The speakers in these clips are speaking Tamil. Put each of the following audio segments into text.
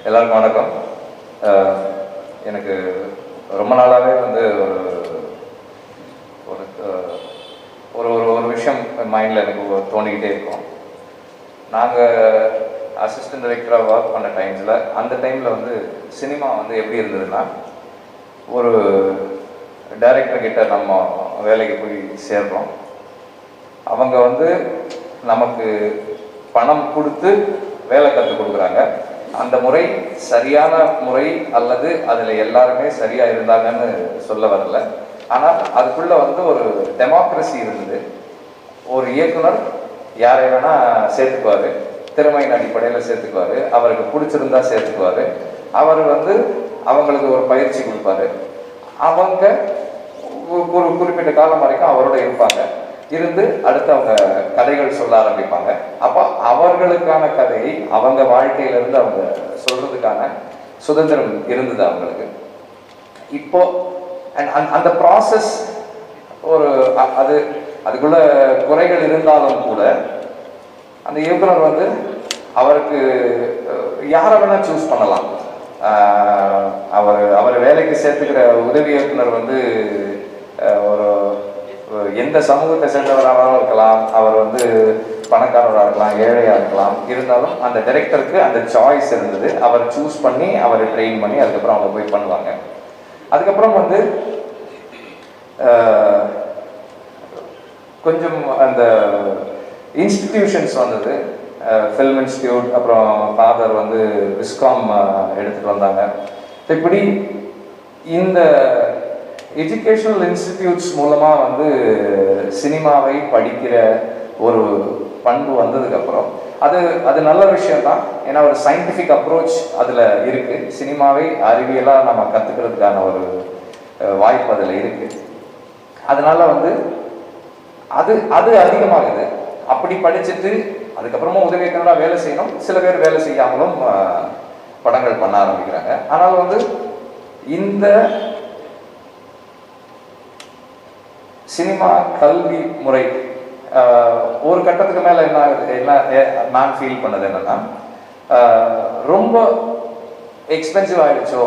எல்லாருக்கும் வணக்கம். எனக்கு ரொம்ப நாளாகவே வந்து ஒரு ஒரு ஒரு விஷயம் மைண்டில் எனக்கு தோணிக்கிட்டே இருக்கும். நாங்கள் அசிஸ்டன்ட் டைரக்டராக ஒர்க் பண்ண டைம்ஸில் அந்த டைமில் வந்து சினிமா வந்து எப்படி இருந்ததுன்னா, ஒரு டைரக்டர்கிட்ட நம்ம வேலைக்கு போய் சேர்றோம். அவங்க வந்து நமக்கு பணம் கொடுத்து வேலை கற்றுக் கொடுக்குறாங்க. அந்த முறை சரியான முறை அல்லது அதில் எல்லாருமே சரியாக இருந்தாங்கன்னு சொல்ல வரல. ஆனால் அதுக்குள்ளே வந்து ஒரு டெமோக்ரஸி இருந்தது. ஒரு இயக்குனர் யாரை வேணால் சேர்த்துக்குவார், திறமையின் அடிப்படையில் சேர்த்துக்குவார், அவருக்கு பிடிச்சிருந்தா சேர்த்துக்குவார். அவர் வந்து அவங்களுக்கு ஒரு பயிற்சி கொடுப்பாரு. அவங்க ஒரு குறிப்பிட்ட காலம் வரைக்கும் அவரோட இருப்பாங்க. இருந்து அடுத்து அவங்க கதைகள் சொல்ல ஆரம்பிப்பாங்க. அப்போ அவர்களுக்கான கதையை அவங்க வாழ்க்கையிலிருந்து அவங்க சொல்றதுக்கான சுதந்திரம் இருந்தது அவங்களுக்கு. இப்போ அந்த ப்ராசஸ் ஒரு அதுக்குள்ள குறைகள் இருந்தாலும் கூட அந்த இயக்குனர் வந்து அவருக்கு யாரை வேணா சூஸ் பண்ணலாம். அவர் வேலைக்கு சேர்த்துக்கிற உதவி இயக்குனர் வந்து ஒரு எந்த சமூகத்தை சேர்ந்தவராகவும் இருக்கலாம், அவர் வந்து பணக்காரராக இருக்கலாம், ஏழையாக இருக்கலாம். இருந்தாலும் அந்த டைரக்டருக்கு அந்த சாய்ஸ் இருந்தது. அவர் சூஸ் பண்ணி அவரை ட்ரெயின் பண்ணி அதுக்கப்புறம் அவங்க போய் பண்ணுவாங்க. அதுக்கப்புறம் வந்து கொஞ்சம் அந்த இன்ஸ்டிடியூஷன்ஸ் வந்தது. ஃபில்ம் இன்ஸ்டியூட், அப்புறம் ஃபாதர் வந்து விஸ்காம் எடுத்துகிட்டு வந்தாங்க. இப்படி இந்த எஜுகேஷனல் இன்ஸ்டிடியூட்ஸ் மூலமாக வந்து சினிமாவை படிக்கிற ஒரு பண்பு வந்ததுக்கப்புறம் அது நல்ல விஷயம்தான். ஏன்னா ஒரு சயின்டிஃபிக் அப்ரோச் அதில் இருக்குது. சினிமாவை அறிவியலாக நம்ம கற்றுக்கிறதுக்கான ஒரு வாய்ப்பு அதில் இருக்குது. அதனால வந்து அது அதிகமாகுது. அப்படி படிச்சுட்டு அதுக்கப்புறமா உதவி இயக்குனராக வேலை செய்யணும். சில பேர் வேலை செய்யாமலும் படங்கள் பண்ண ஆரம்பிக்கிறாங்க. ஆனால் வந்து இந்த சினிமா கல்வி முறை ஒரு கட்டத்துக்கு மேலே என்ன நான் ஃபீல் பண்ணது என்னன்னா, ரொம்ப எக்ஸ்பென்சிவ் ஆகிடுச்சோ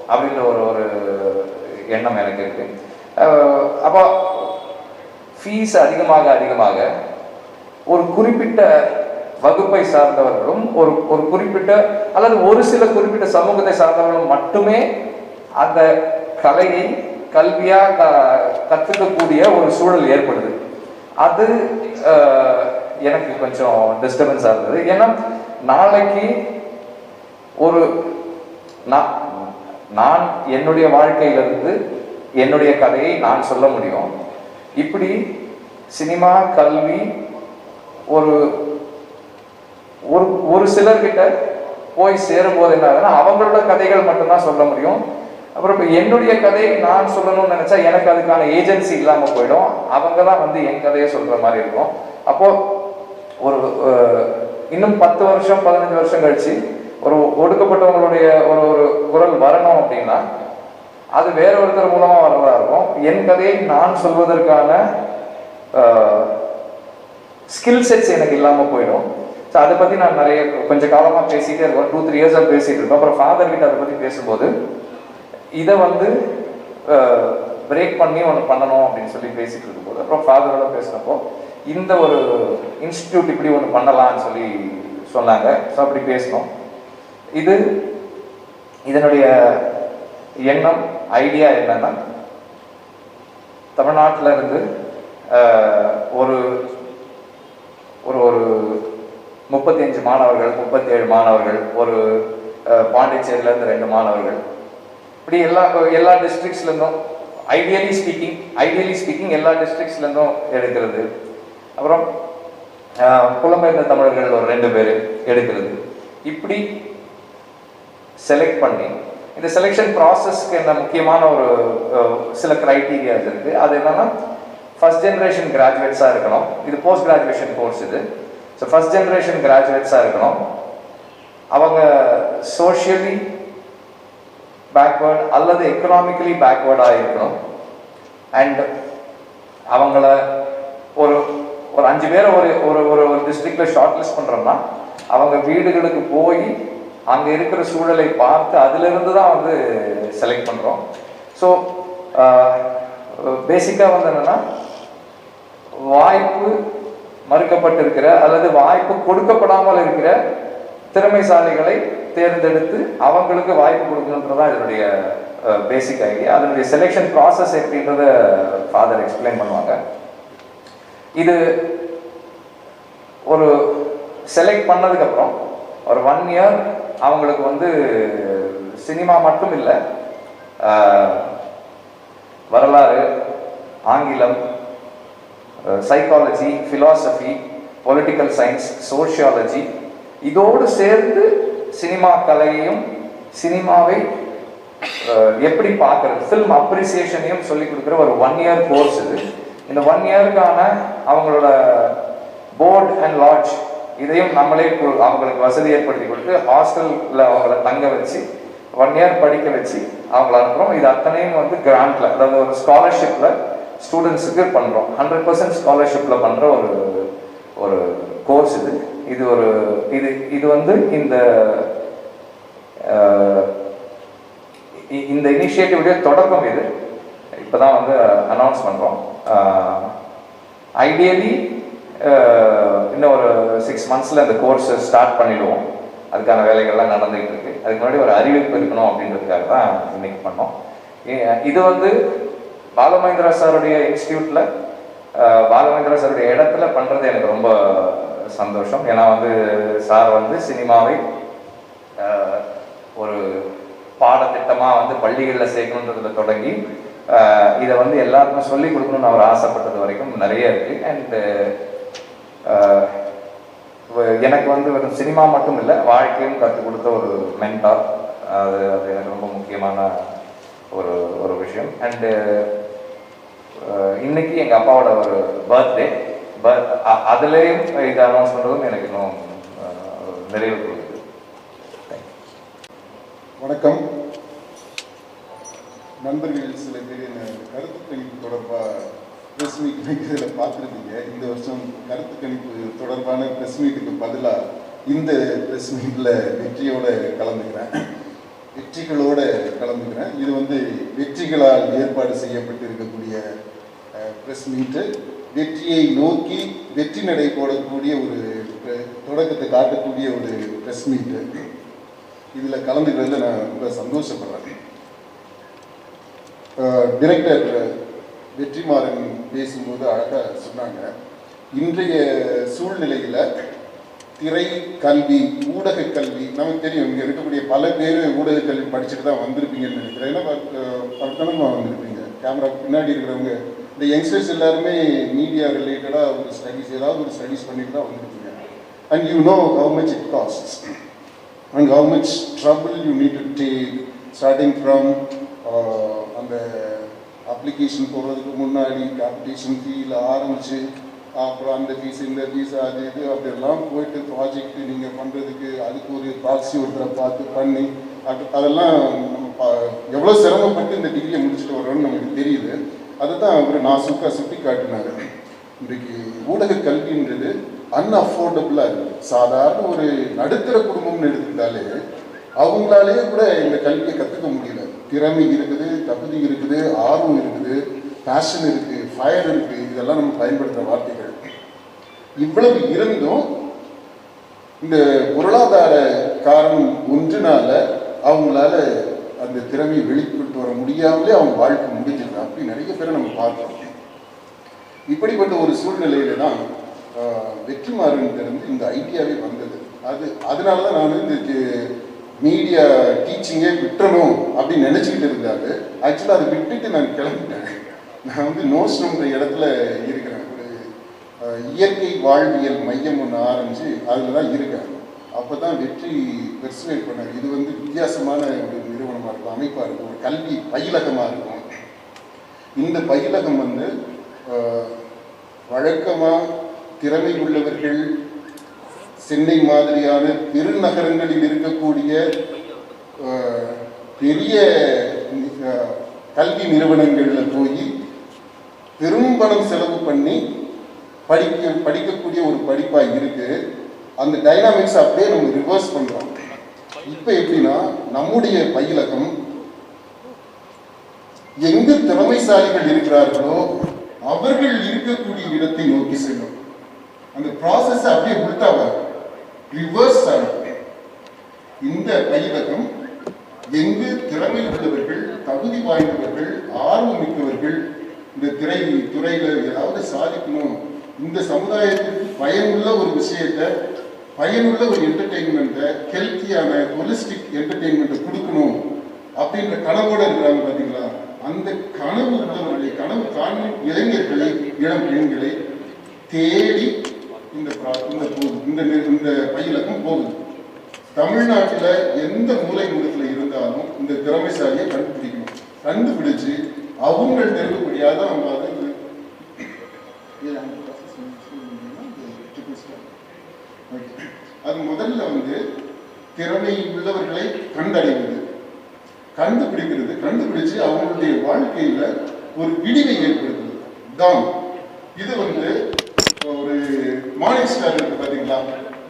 அப்படின்ற ஒரு எண்ணம் எனக்கு இருக்கு. அப்போ ஃபீஸ் அதிகமாக ஒரு குறிப்பிட்ட வகுப்பை சார்ந்தவர்களும் ஒரு குறிப்பிட்ட அல்லது ஒரு சில குறிப்பிட்ட சமூகத்தை சார்ந்தவர்களும் மட்டுமே அந்த கலையை கல்வியாக கற்றுக்கக்கூடிய ஒரு சூழல் ஏற்படுது. அது எனக்கு கொஞ்சம் டிஸ்டர்பன்ஸாக இருந்தது. ஏன்னா நாளைக்கு ஒரு நான் என்னுடைய வாழ்க்கையிலிருந்து என்னுடைய கதையை நான் சொல்ல முடியும். இப்படி சினிமா கல்வி ஒரு சிலர்கிட்ட போய் சேரும்போது என்ன ஆகுதுன்னா, அவங்களோட கதைகள் மட்டும்தான் சொல்ல முடியும். அப்புறம் இப்போ என்னுடைய கதையை நான் சொல்லணும்னு நினைச்சா எனக்கு அதுக்கான ஏஜென்சி இல்லாமல் போயிடும். அவங்க தான் வந்து என் கதையை சொல்ற மாதிரி இருக்கும். அப்போ ஒரு இன்னும் 10 வருஷம் 15 வருஷம் கழிச்சு ஒரு ஒடுக்கப்பட்டவங்களுடைய ஒரு குரல் வரணும் அப்படின்னா அது வேற ஒருத்தர் மூலமா வர்றதா இருக்கும். என் கதையை நான் சொல்வதற்கான ஸ்கில் செட்ஸ் எனக்கு இல்லாமல் போயிடும். ஸோ அதை பற்றி நான் கொஞ்சம் காலமாக பேசிகிட்டே இருக்கோம். 2-3 இயர்ஸாக பேசிகிட்டு இருக்கோம். அப்புறம் ஃபாதர் கிட்ட அதை பற்றி பேசும்போது இதை வந்து பிரேக் பண்ணி ஒன்று பண்ணணும் அப்படின்னு சொல்லி பேசிகிட்டு இருக்கும்போது அப்புறம் ஃபாதரோட பேசினப்போ இந்த ஒரு இன்ஸ்டிடியூட் இப்படி ஒன்று பண்ணலான்னு சொல்லி சொன்னாங்க. ஸோ அப்படி பேசணும். இதனுடைய எண்ணம் ஐடியா என்னன்னா, தமிழ்நாட்டில் இருந்து ஒரு ஒரு 35 மாணவர்கள் 37 மாணவர்கள், ஒரு பாண்டிச்சேரியிலேருந்து 2 மாணவர்கள், இப்படி எல்லா டிஸ்ட்ரிக்ட்ஸ்லேருந்தும் ஐடியலி ஸ்பீக்கிங் எல்லா டிஸ்ட்ரிக்ட்ஸ்லேருந்தும் எடுக்கிறது. அப்புறம் புலம்பெயர்ந்த தமிழர்கள் ஒரு 2 பேர் எடுக்கிறது. இப்படி செலக்ட் பண்ணி இந்த செலெக்ஷன் ப்ராசஸ்க்கு என்ன முக்கியமான ஒரு சில கிரைட்டீரியாஸ் இருக்குது. அது என்னன்னா, ஃபர்ஸ்ட் ஜென்ரேஷன் கிராஜுவேட்ஸாக இருக்கணும். இது போஸ்ட் கிராஜுவேஷன் கோர்ஸ் இது. ஸோ ஃபர்ஸ்ட் ஜென்ரேஷன் கிராஜுவேட்ஸாக இருக்கணும். அவங்க சோஷியலி பேக்வேர்ட் அல்லது எக்கனாமிக்கலி பேக்வேர்டாக இருக்கணும். அண்ட் அவங்கள ஒரு 5 பேரை ஒரு டிஸ்ட்ரிக்டில் ஷார்ட் லிஸ்ட் பண்ணுறோம்னா அவங்க வீடுகளுக்கு போய் அங்கே இருக்கிற சூழலை பார்த்து அதிலிருந்து தான் வந்து செலக்ட் பண்ணுறோம். ஸோ பேசிக்காக வந்து என்னென்னா, வாய்ப்பு மறுக்கப்பட்டிருக்கிற அல்லது வாய்ப்பு கொடுக்கப்படாமல் இருக்கிற திறமைசாலிகளை தேர்ந்தெடுத்து அவங்களுக்கு வாய்ப்பு கொடுக்கணுன்றதான் இதனுடைய பேசிக் ஐடியா. அதனுடைய செலெக்ஷன் ப்ராசஸ் எப்படின்றத ஃபாதர் எக்ஸ்பிளைன் பண்ணுவாங்க. இது ஒரு செலக்ட் பண்ணதுக்கப்புறம் ஒரு 1 இயர் அவங்களுக்கு வந்து சினிமா மட்டும் இல்லை, வரலாறு, ஆங்கிலம், psychology, philosophy, political science, sociology, இதோடு சேர்ந்து சினிமா கலையையும் சினிமாவை எப்படி பார்க்கறது, ஃபில்ம் அப்ரிசியேஷனையும் சொல்லிக் கொடுக்குற ஒரு 1 இயர் கோர்ஸ் இது. இந்த 1 இயருக்கான அவங்களோட போர்ட் அண்ட் லாட்ஜ் இதையும் நம்மளே அவங்களுக்கு வசதி ஏற்படுத்தி கொடுத்து ஹாஸ்டலில் அவங்கள தங்க வச்சு 1 இயர் படிக்க வச்சு அவங்கள அனுப்புகிறோம். இது அத்தனையும் வந்து கிராண்ட்ல, அதாவது ஒரு ஸ்காலர்ஷிப்பில் ஸ்டூடெண்ட்ஸுக்கு பண்ணுறோம். 100% ஸ்காலர்ஷிப்பில் பண்ணுற ஒரு கோர்ஸ் இது. இது ஒரு இது வந்து இந்த இனிஷியேட்டிவுடைய தொடக்கம். இது இப்போ தான் வந்து அனௌன்ஸ் பண்ணுறோம். ஐடியலி இன்னும் ஒரு 6 மந்த்ஸில் இந்த கோர்ஸை ஸ்டார்ட் பண்ணிடுவோம். அதுக்கான வேலைகள்லாம் நடந்துகிட்டு இருக்கு. அதுக்கு முன்னாடி ஒரு அறிவிப்பு இருக்கணும் அப்படின்றதுக்காக தான் இன்னைக்கு பண்ணோம். இது வந்து பாலமகேந்திரா சாருடைய இன்ஸ்டியூட்டில், பாலமகேந்திரா சாருடைய இடத்துல பண்ணுறது எனக்கு ரொம்ப சந்தோஷம். ஏன்னா வந்து சார் வந்து சினிமாவை ஒரு பாடத்திட்டமாக வந்து பள்ளிகளில் சேர்க்கணுன்றதுல தொடங்கி இதை வந்து எல்லாருக்கும் சொல்லிக் கொடுக்கணும்னு அவர் ஆசைப்பட்டது வரைக்கும் நிறைய இருக்குது. அண்டு எனக்கு வந்து வெறும் சினிமா மட்டும் இல்லை, வாழ்க்கையும் கற்றுக் கொடுத்த ஒரு மென்டார். அது எனக்கு ரொம்ப முக்கியமான ஒரு விஷயம். அண்டு இன்னைக்கு எங்கள் அப்பாவோட ஒரு பர்த்டே, அதுலேயும் இதை அனௌன்ஸ் பண்ணுறதும் எனக்கு இன்னும் நிறைவு கொடுக்குது. வணக்கம் நண்பர்கள். சில பேர் என்ன கருத்து கணிப்பு தொடர்பாக ப்ரெஸ் மீட் வைக்கிறதில் பார்த்துருக்கீங்க. இந்த வருஷம் கருத்து கணிப்பு தொடர்பான ப்ரெஸ் மீட்டுக்கு பதிலாக இந்த ப்ரெஸ் மீட்டில் வெற்றிகளோடு கலந்துக்கிறேன். இது வந்து வெற்றிகளால் ஏற்பாடு செய்யப்பட்டு இருக்கக்கூடிய ப்ரெஸ் மீட்டு, வெற்றியை நோக்கி வெற்றி நடை போடக்கூடிய ஒரு தொடக்கத்தை காட்டக்கூடிய ஒரு ப்ரெஸ் மீட்டு. இதில் கலந்துக்கிறதுல நான் ரொம்ப சந்தோஷப்படுறேன். டிரெக்டர் வெற்றிமாறன் பேசும்போது அழகாக சொன்னாங்க, இன்றைய சூழ்நிலையில் திரை கல்வி, ஊடக கல்வி, நமக்கு தெரியும் இங்கே இருக்கக்கூடிய பல பேர் ஊடக கல்வி படிச்சுட்டு தான் வந்திருப்பீங்கன்னு நினைக்கிறேன். ஏன்னா அப்படித்தானமா வந்திருப்பீங்க. கேமரா பின்னாடி இருக்கிறவங்க இந்த யங்ஸ்டர்ஸ் எல்லாருமே மீடியா ரிலேட்டடாக ஒரு ஸ்டடீஸ், ஏதாவது ஒரு ஸ்டடீஸ் பண்ணிட்டு தான் வந்திருப்பீங்க. And you know how much it castes and how much trouble you need to take starting from அந்த அப்ளிகேஷன் போடுறதுக்கு முன்னாடி கேபிட்டேஷன் ஃபீல் ஆரம்பிச்சு, அப்புறம் அந்த ஃபீஸ் இந்த ஃபீஸ் அது இது அப்படியெல்லாம் போயிட்டு ப்ராஜெக்ட் நீங்கள் பண்ணுறதுக்கு அதுக்கு ஒரு ப்ராக்ஸி ஒருத்தரை பார்த்து பண்ணி அதெல்லாம் நம்ம எவ்வளோ சிரமப்பட்டு இந்த டிகிரியை முடிச்சுட்டு வரோன்னு நமக்கு தெரியுது. அதை தான் அவர் நாசுக்காக சுட்டி காட்டினார். இன்றைக்கு ஊடக கல்வின்றது அன்அஃபோர்டபுளாக இருக்குது. சாதாரண ஒரு நடுத்தர குடும்பம்னு எடுத்துக்கிட்டாலே அவங்களாலே கூட இந்த கல்வியை கற்றுக்க முடியல. திறமை இருக்குது, தகுதி இருக்குது, ஆர்வம் இருக்குது, பேஷன் இருக்குது, ஃபயர் இருக்குது. இதெல்லாம் நம்ம பயன்படுத்துகிற வார்த்தைகள். இவ்வளவு இருந்தும் இந்த பொருளாதார காரணம் ஒன்றுனால அவங்களால அந்த திறமையை வெளிப்பட்டு வர முடியாமலே அவங்க வாழ்க்கை முடிஞ்சிருக்கு. அப்படி நிறைய பேரை நம்ம பார்க்கிறோம். இப்படிப்பட்ட ஒரு சூழ்நிலையில தான் வெற்றிமாறன்கிட்ட இந்த ஐடியாவே வந்தது. அதனால தான் நான் இந்த மீடியா டீச்சிங்கே விட்டுறணும் அப்படின்னு நினச்சிக்கிட்டு இருந்தாரு. ஆக்சுவலாக அதை விட்டுட்டு நான் கிளம்பிட்டேன். நான் வந்து நோஸ்ன்ற இடத்துல இருக்கிறேன். ஒரு இயற்கை வாழ்வியல் மையம் ஒன்று ஆரம்பித்து அதில் தான் இருக்கேன். அப்போ தான் வெற்றி பெர்சுவேட் பண்ணார். இது வந்து வித்தியாசமான ஒரு நிறுவனமாக இருக்கும், அமைப்பாக இருக்கும், ஒரு கல்வி பயிலகமாக இருக்கும். இந்த பயிலகம் வந்து வழக்கமாக திறமை உள்ளவர்கள் சென்னை மாதிரியான பெருநகரங்களில் இருக்கக்கூடிய பெரிய கல்வி நிறுவனங்களில் போய் பெரும் பணம் செலவு பண்ணி படிக்கக்கூடிய ஒரு படிப்பாக இருக்குது. அந்த டைனாமிக்ஸ் அப்படியே நம்ம ரிவர்ஸ் பண்ணுறோம். இப்ப எப்படின்னா நம்முடைய பயிலகம் எங்கு திறமைசாலிகள் இருக்கிறார்களோ அவர்கள் இருக்கக்கூடிய இடத்தை நோக்கி செல்லும். அந்த ப்ராசஸ் அப்படியே உள்டாவா ரிவர்ஸ் ஆகும். இந்த பயிலகம் எங்கு திறமை உள்ளவர்கள், தகுதி வாய்ந்தவர்கள், ஆர்வம் மிக்கவர்கள் இந்த துறையில ஏதாவது சாதிக்கணும், இந்த சமுதாயத்திற்கு பயனுள்ள ஒரு விஷயத்தை, பயனுள்ள ஒரு என்டர்டெயின்மெண்ட்டை, ஹெல்த்தியான ஹோலிஸ்டிக் என்டர்டெயின்மெண்ட்டை கொடுக்கணும் அப்படின்ற கனவோட இருக்கிறாங்க பார்த்தீங்களா? அந்த கனவு உள்ளவர்களை, கனவு காணும் இளைஞர்களை, இளம் பெண்களை தேடி இந்த பயிலகம் போகுது. தமிழ்நாட்டில் எந்த மூலை முடுக்கில் இருந்தாலும் இந்த திறமைசாலியை கண்டுபிடிக்கணும். கண்டுபிடிச்சு அவங்கள்ட்ட இருக்கக்கூடியாத நம்ம அது முதல்ல திறமை உள்ளவர்களை கண்டடைவது, கண்டுபிடிக்கிறது, கண்டுபிடிச்சு அவங்களுடைய வாழ்க்கையில ஒரு விடிவை ஏற்படுத்துறது தான். இது ஒரு மார்னிங் ஸ்டார் இருக்கு பாத்தீங்களா,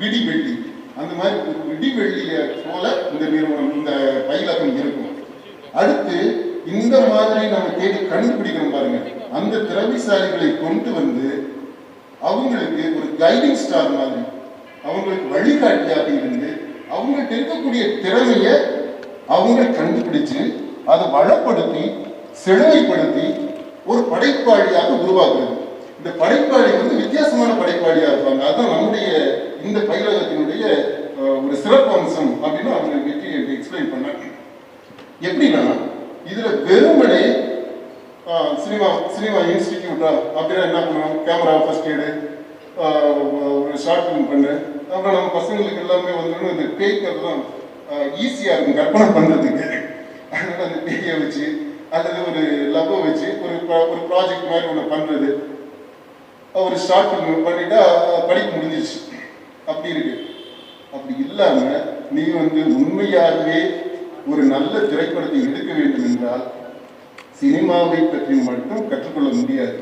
விடிவெள்ளி, அந்த மாதிரி ஒரு விடிவெள்ளிய போல இந்த நிறுவனம், இந்த பயிலகம் இருக்கும். அடுத்து இந்த மாதிரி நம்ம தேடி கண்டுபிடிக்கணும் பாருங்க, அந்த திறமைசாலிகளை கொண்டு அவங்களுக்கு ஒரு கைடிங் ஸ்டார் மாதிரி, அவங்களுக்கு வழிகாட்டியாக இருந்து அவங்களுக்கு இருக்கக்கூடிய திறமைய அவங்க கண்டுபிடிச்சு அதை வளப்படுத்தி செழுமைப்படுத்தி ஒரு படைப்பாளியாக உருவாக்குறது. இந்த படைப்பாளி வித்தியாசமான படைப்பாளியா இருப்பாங்க. அதுதான் நம்முடைய இந்த பயிலகத்தினுடைய ஒரு சிறப்பு அம்சம் அப்படின்னு அவங்க வெற்றி எக்ஸ்பிளைன் பண்ணாங்க. எப்படின்னா இதுல வெறுமனே சினிமா இன்ஸ்டிடியூட்டா அப்படின்னா என்ன பண்ணுவோம், கேமரா ஃபர்ஸ்ட் எய்டு, ஒரு ஷார்ட் ஃபிலிம் பண்ணு, அப்புறம் நம்ம பசங்களுக்கு எல்லாமே இந்த பேய்க்கிறதுலாம் ஈஸியா இருக்கும் கற்பனை பண்றதுக்கு. அதனால அந்த பேயை வச்சு அல்லது ஒரு லவ்வை வச்சு ஒரு ப்ராஜெக்ட் மாதிரி ஒன்று பண்றது, ஒரு ஷார்ட் ஃபிலிம் பண்ணிட்டா படிப்பு முடிஞ்சிருச்சு, அப்படி இருக்கு. அப்படி இல்லாம நீ உண்மையாகவே ஒரு நல்ல திரைப்படத்தை எடுக்க வேண்டும் என்றால் சினிமாவை பற்றி மட்டும் கற்றுக்கொள்ள முடியாது.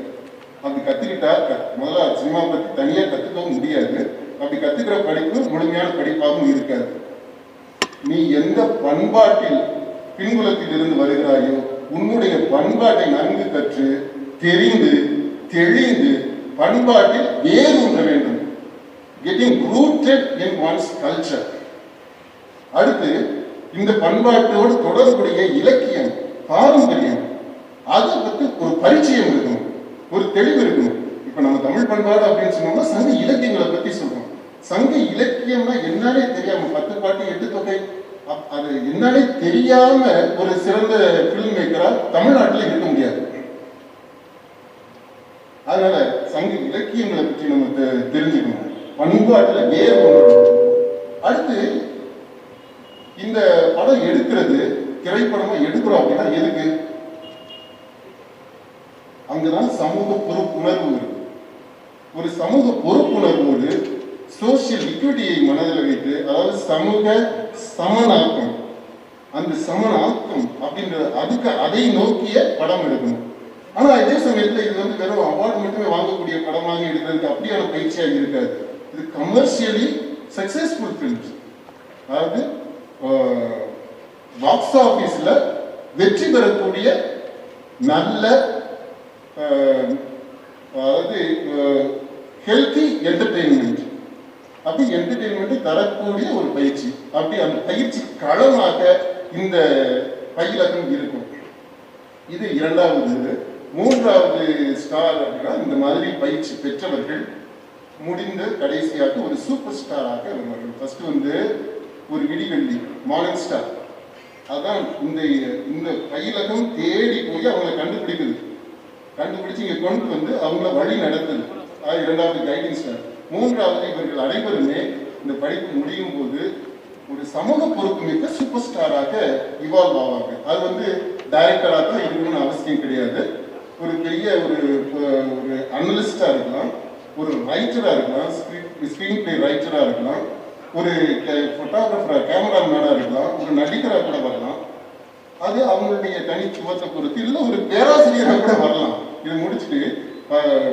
அப்படி கத்துக்கிட்டா முதல்ல சினிமா பற்றி தனியா கத்துக்கவும் முடியாது. அப்படி கத்துக்கிற படிப்பு முழுமையான படிப்பாகவும் இருக்காது. நீ எந்த பண்பாட்டில் பின்புலத்தில் இருந்து வருகிறாயோ உன்னுடைய பண்பாட்டை நன்கு கற்று தெரிந்து தெளிந்து பண்பாட்டில் வேரூன்ற வேண்டும். Getting rooted in one's culture. அடுத்து இந்த பண்பாட்டோடு தொடர்புடைய இலக்கியம், பாரம்பரியம், அதை பற்றி ஒரு பரிச்சயம் இருக்கணும், ஒரு தெளிவு இருக்கணும். இப்ப நம்ம தமிழ் பண்பாடு அப்படின்னு சொன்னோம்னா சங்க இலக்கியங்களை பத்தி சொல்றோம். சங்க இலக்கியம்னா என்னன்னே தெரியாம 10 பாட்டு 8 தொகை அது என்னன்னே தெரியாம ஒரு சிறந்த பிலிம் மேக்கரா தமிழ்நாட்டில் இருக்க முடியாது. அதனால சங்க இலக்கியங்களை பற்றி நம்ம தெரிஞ்சுக்கணும், பண்பாட்டுல வேறு ஒன்று. அடுத்து இந்த படம் எடுக்கிறது, திரைப்படமா எடுக்கிறோம் அப்படின்னா எதுக்கு? அங்கதான் சமூக பொறுப்புணர்வு இருக்கு. ஒரு சமூக பொறுப்புணர்வோடு சோசியல் இக்விட்டியை மனதில் வைத்து, அதாவது சமூக சமனாக்கம், அந்த சமனாக்கம் அப்படின்ற அதை நோக்கிய படம் எடுக்கணும். ஆனா அதே சமயத்துல இது வெறும் அவார்டு மட்டுமே வாங்கக்கூடிய படமாக எடுக்கிறதுக்கு அப்படியான பயிற்சியாக இருக்காது. இது கமர்ஷியலி சக்சஸ்ஃபுல் ஃபிலிம்ஸ், அதாவது பாக்ஸ் ஆபீஸ்ல வெற்றி பெறக்கூடிய நல்ல அதாவது ஹெல்த்தி என்டர்டெயின்மெண்ட், அப்படி என்டர்டெயின்மெண்ட் தரக்கூடிய ஒரு பயிற்சி. அப்படி அந்த பயிற்சி களமாக இந்த பயிலகம் இருக்கும். இது இரண்டாவது. மூன்றாவது ஸ்டார் அப்படின்னா இந்த மாதிரி பயிற்சி பெற்றவர்கள் முடிந்த கடைசியாக ஒரு சூப்பர் ஸ்டாராக வருவார்கள். ஃபர்ஸ்ட் ஒரு விடிவெள்ளி மார்னிங் ஸ்டார், அதான் இந்த பயிலகம் தேடி போய் அவங்களை கண்டுபிடிச்சு இங்க கொண்டு அவங்கள வழி நடத்துது. இரண்டாவது கைடிங் ஸ்டார். மூன்றாவது இவர்கள் அனைவருமே இந்த படிப்பு முடியும் போது ஒரு சமூக பொறுப்பு மிக்க சூப்பர் ஸ்டாராக இவால்வ் ஆவாங்க. அது டைரக்டராக தான் இருக்கணும்னு அவசியம் கிடையாது. ஒரு பெரிய ஒரு அனலிஸ்டா இருக்கலாம், ஒரு ரைட்டரா இருக்கலாம், ஸ்கிரீன் பிளே ரைட்டரா இருக்கலாம், ஒரு போட்டோகிராஃபரா கேமராமேனா இருக்கலாம், ஒரு நடிகராக கூட வரலாம். அது அவங்களுடைய தனித்துவத்தை பொறுத்து, இல்லை ஒரு பேராசிரியராக கூட வரலாம். இது முடிச்சுட்டு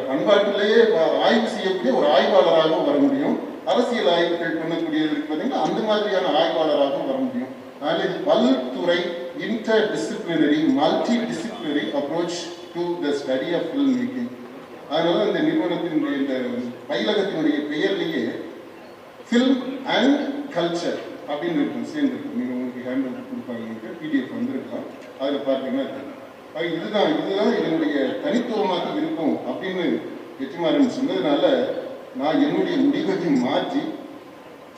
பண்பாட்டிலேயே ஆய்வு செய்யக்கூடிய ஒரு ஆய்வாளராகவும் வர முடியும், அரசியல் ஆய்வுகள் பண்ணக்கூடியவர்களுக்கு பார்த்தீங்கன்னா அந்த மாதிரியான ஆய்வாளராகவும் வர முடியும். அதனால் இது பல்துறை interdisciplinary multi disciplinary approach to the study of film making. அதனால இந்த நிறுவனத்தினுடைய இந்த பயிலகத்தினுடைய பெயர்லேயே ஃபில்ம் அண்ட் கல்ச்சர் அப்படின்னு இருக்கும், சேர்ந்துருக்கும். நீங்கள் உங்களுக்கு ஹேண்ட் அவுட் கொடுப்பாங்க, உங்களுக்கு பிடிஎஃப் வந்திருக்கலாம், அதில் பார்த்தீங்கன்னா இதுதான் இதனுடைய தனித்துவமாக இருக்கும் அப்படின்னு வெற்றிமாறன் சொன்னதுனால நான் என்னுடைய முடிவையும் மாற்றி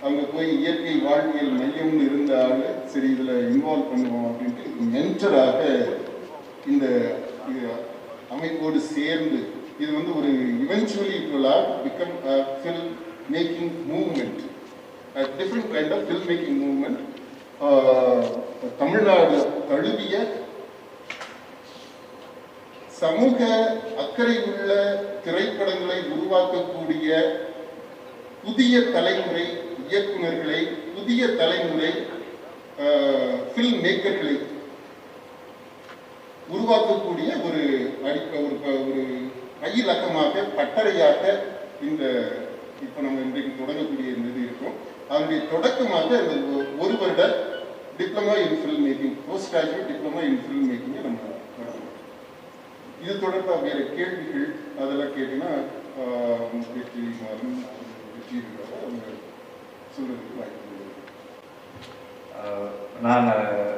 அங்கே போய் இயற்கை வாழ்வியல் மையம்னு இருந்த ஆள் சரி இதில் இன்வால்வ் பண்ணுவோம் அப்படின்ட்டு மென்டராக இந்த அமைப்போடு சேர்ந்து இது வந்து ஒரு eventually it will have become a film making movement, a different kind of film making movement. Tamil Nadu தழுவிய சமூக அக்கறை உள்ள திரைப்படங்களை உருவாக்கக்கூடிய புதிய தலைமுறை இயக்குநர்களை, புதிய தலைமுறை ஃபில்ம் மேக்கர்களை உருவாக்கக்கூடிய ஒரு பயிலகமாக பட்டறையாக இந்த இப்போ நம்ம இன்றைக்கு தொடங்கக்கூடிய இந்த இது இருக்கும். அதனுடைய தொடக்கமாக இந்த ஒரு வருட diploma in film making, post graduate diploma in film மேக்கிங்கை நம்ம நடத்தணும். இது தொடர்பாக வேறு கேள்விகள் அதெல்லாம் கேட்டீங்கன்னா வெற்றி அவங்க சொல்றதுக்கு வாய்ப்பு. நான்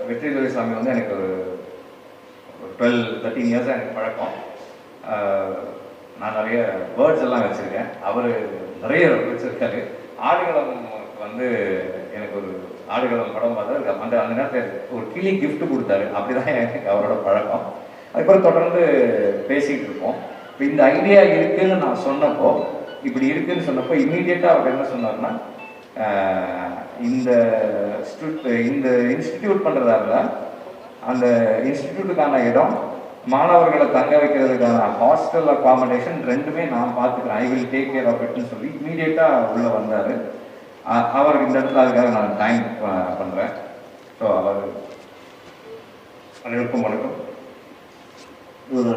வெற்றி துரைசாமி வந்து எனக்கு ஒரு 12-13 இயர்ஸாக எனக்கு பழக்கம். நான் நிறைய பேர்ட்ஸ் எல்லாம் வச்சுருக்கேன், அவர் நிறைய வச்சுருக்காரு. ஆடுகளம் வந்து எனக்கு ஒரு ஆடுகளம் படம் பார்த்தா அந்த நேரத்தில் ஒரு கிளி கிஃப்ட் கொடுத்தாரு. அப்படி தான் எனக்கு அவரோட பழக்கம். அதுக்கப்புறம் தொடர்ந்து பேசிகிட்டு இருக்கோம். இப்போ இந்த ஐடியா இருக்குதுன்னு நான் சொன்னப்போ, இப்படி இருக்குதுன்னு சொன்னப்போ இம்மீடியட்டாக அவர் என்ன சொன்னார்னா, இந்த இன்ஸ்டிடியூட் பண்ணுறதா இருந்தால் அந்த இன்ஸ்டிடியூட்டுக்கான இடம், மாணவர்களை தங்க வைக்கிறதுக்கான ஹாஸ்டல் அக்காமடேஷன் ரெண்டுமே நான் பார்த்துக்கிறேன், I will take care of இட்னு சொல்லி இமீடியட்டாக உள்ளே வந்தார். அவருக்கு இந்த இடத்துல அதுக்காக நான் தேங்க் பண்ணுறேன். ஸோ அவர் அனைவருக்கும் வணக்கம். ஒரு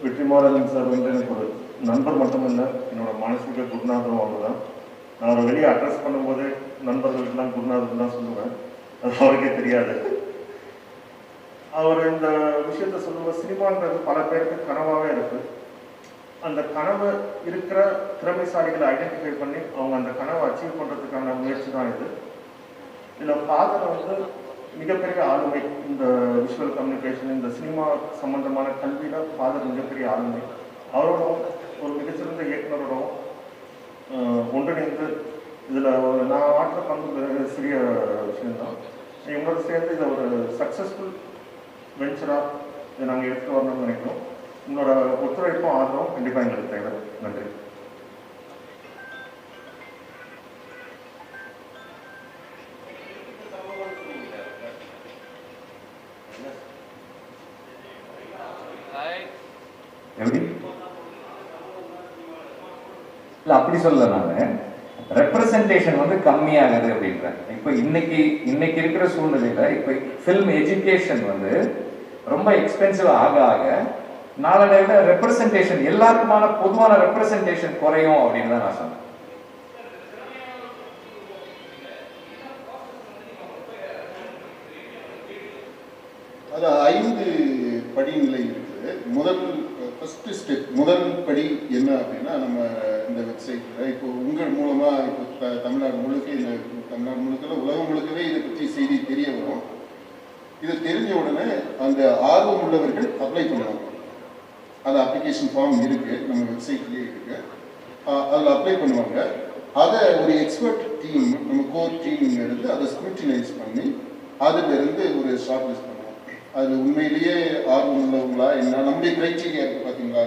வெற்றிமாறன் சார் வந்து எனக்கு ஒரு நண்பர் மட்டும் இல்லை, என்னோட மானசீக குருநாதரும் அவர் தான். நான் அவரை வெளியே அட்ரஸ் பண்ணும்போது நண்பர்களுக்கெல்லாம் குருநாதன் தான் சொல்லுவேன், அது அவருக்கே தெரியாது. அவர் இந்த விஷயத்த சொல்லும்போது சினிமான்றது பல பேருக்கு கனவாகவே இருக்குது. அந்த கனவு இருக்கிற திறமைசாலிகளை ஐடென்டிஃபை பண்ணி அவங்க அந்த கனவை அச்சீவ் பண்ணுறதுக்கான முயற்சி தான் இது. இதில் ஃபாதர் வந்து மிகப்பெரிய ஆளுமை. இந்த விஷுவல் கம்யூனிகேஷன், இந்த சினிமா சம்பந்தமான கல்வியில் ஃபாதர் மிகப்பெரிய ஆளுமை. அவரோடவும் ஒரு மிகச்சிறந்த இயக்குனரோடவும் ஒன்றிணைந்து இதில் நான் ஆற்ற பங்கு சிறிய விஷயம்தான். இவங்களோட சேர்ந்து இதை ஒரு சக்ஸஸ்ஃபுல் வெஞ்சராக இதை நாங்கள் எடுத்துகிட்டு வரணும்னு நினைக்கிறோம். உங்களோட ஒத்துழைப்பும் ஆதரவும் கண்டிப்பாக எங்களுக்கு தேவை. நன்றி. எப்படி இல்லை அப்படி சொல்லலை, நான் ரெப்ரசன்டேஷன் வந்து கம்மியாகுது அப்படின்றேன். இப்போ இன்னைக்கு இருக்கிற சூழ்நிலையில் இப்போ ஃபில்ம் எஜுகேஷன் வந்து ரொம்ப எக்ஸ்பென்சிவ் ஆக ஆக நாளடைவில் ரெப்ரசன்டேஷன், எல்லாருக்குமான பொதுவான ரெப்ரசன்டேஷன் குறையும் அப்படின்னு தான் நான் சொன்னேன். அது 5 படிநிலை இருக்குது. ஃபர்ஸ்ட் ஸ்டெப், முதல் படி என்ன அப்படின்னா, நம்ம இந்த வெப்சைட்டில் இப்போ உங்கள் மூலமாக இப்போ தமிழ்நாடு முழுக்க உலகம் முழுக்கவே இதை பற்றி செய்தி தெரிய வரும். இது தெரிஞ்ச உடனே அந்த ஆர்வம் உள்ளவர்கள் அப்ளை பண்ணுவாங்க. அது அப்ளிகேஷன் ஃபார்ம் இருக்குது, நம்ம வெப்சைட்லேயே இருக்குது. அதில் அப்ளை பண்ணுவாங்க. அதை ஒரு எக்ஸ்பர்ட் டீம், நம்ம கோர் டீம் இருந்து அதை ஸ்க்ரூட்டினைஸ் பண்ணி அதிலிருந்து ஒரு ஷார்ட் லிஸ்ட் பண்ணுவோம். அதில் உண்மையிலேயே ஆர்வம் உள்ளவங்களா என்ன, நம்முடைய க்ரைட்டீரியா இருக்குது பார்த்தீங்களா,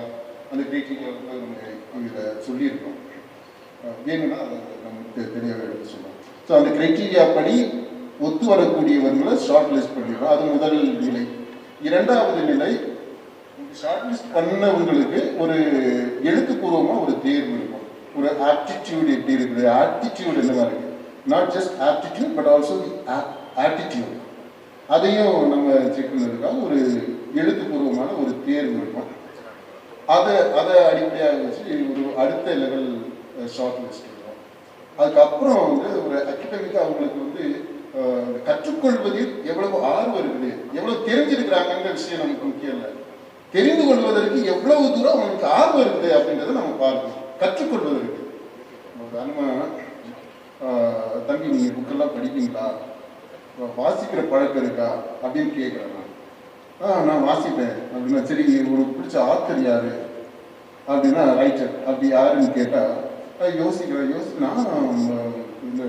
அந்த க்ரைட்டீரியா வந்து நம்ம இதில் சொல்லியிருக்கோம். வேணும்னா அதை நமக்கு தெளிவாக எடுத்து சொல்லுவோம். ஸோ அந்த க்ரைட்டீரியா படி ஒத்து வரக்கூடியவர்களை ஷார்ட் லிஸ்ட் பண்ணிடுவோம். அது முதல் நிலை. இரண்டாவது நிலை, ஷார்ட் லிஸ்ட் பண்ணவங்களுக்கு ஒரு எழுத்துப்பூர்வமாக ஒரு தேர்வு இருக்கும். ஒரு ஆப்டிடியூட் எப்படி இருக்குது, ஆப்டிடியூட் என்னவா இருக்குது, not just aptitude but also the aptitude, அதையும் நம்ம செக் பண்ணுறதுக்காக ஒரு எழுத்துப்பூர்வமான ஒரு தேர்வு இருக்கும். அதை அடிப்படையாக வச்சு ஒரு அடுத்த லெவல் ஷார்ட் லிஸ்ட் இருக்கும். அதுக்கப்புறம் வந்து ஒரு அகடமிக்காக அவங்களுக்கு வந்து கற்றுக்கொள்வதில் எவ்வளவு ஆர்வம் இருக்குது, எவ்வளவு தெரிஞ்சிருக்கிறாங்கன்ற விஷயம் நமக்கு முக்கியம் இல்லை. தெரிந்து கொள்வதற்கு எவ்வளவு தூரம் அவங்களுக்கு ஆர்வம் இருக்குது அப்படின்றத நம்ம பார்க்கணும். கற்றுக்கொள்வதற்கு உதாரணமாக தம்பி நீங்கள் புக்கெல்லாம் படிப்பீங்களா, வாசிக்கிற பழக்கம் இருக்கா அப்படின்னு கேட்குறேன். நான் வாசிப்பேன் அப்படின்னா, சரி உங்களுக்கு பிடிச்ச ஆத்தர் யாரு அப்படின்னா ரைட்டர் அப்படி யாருன்னு கேட்டால் யோசிக்கிறேன். நான் இந்த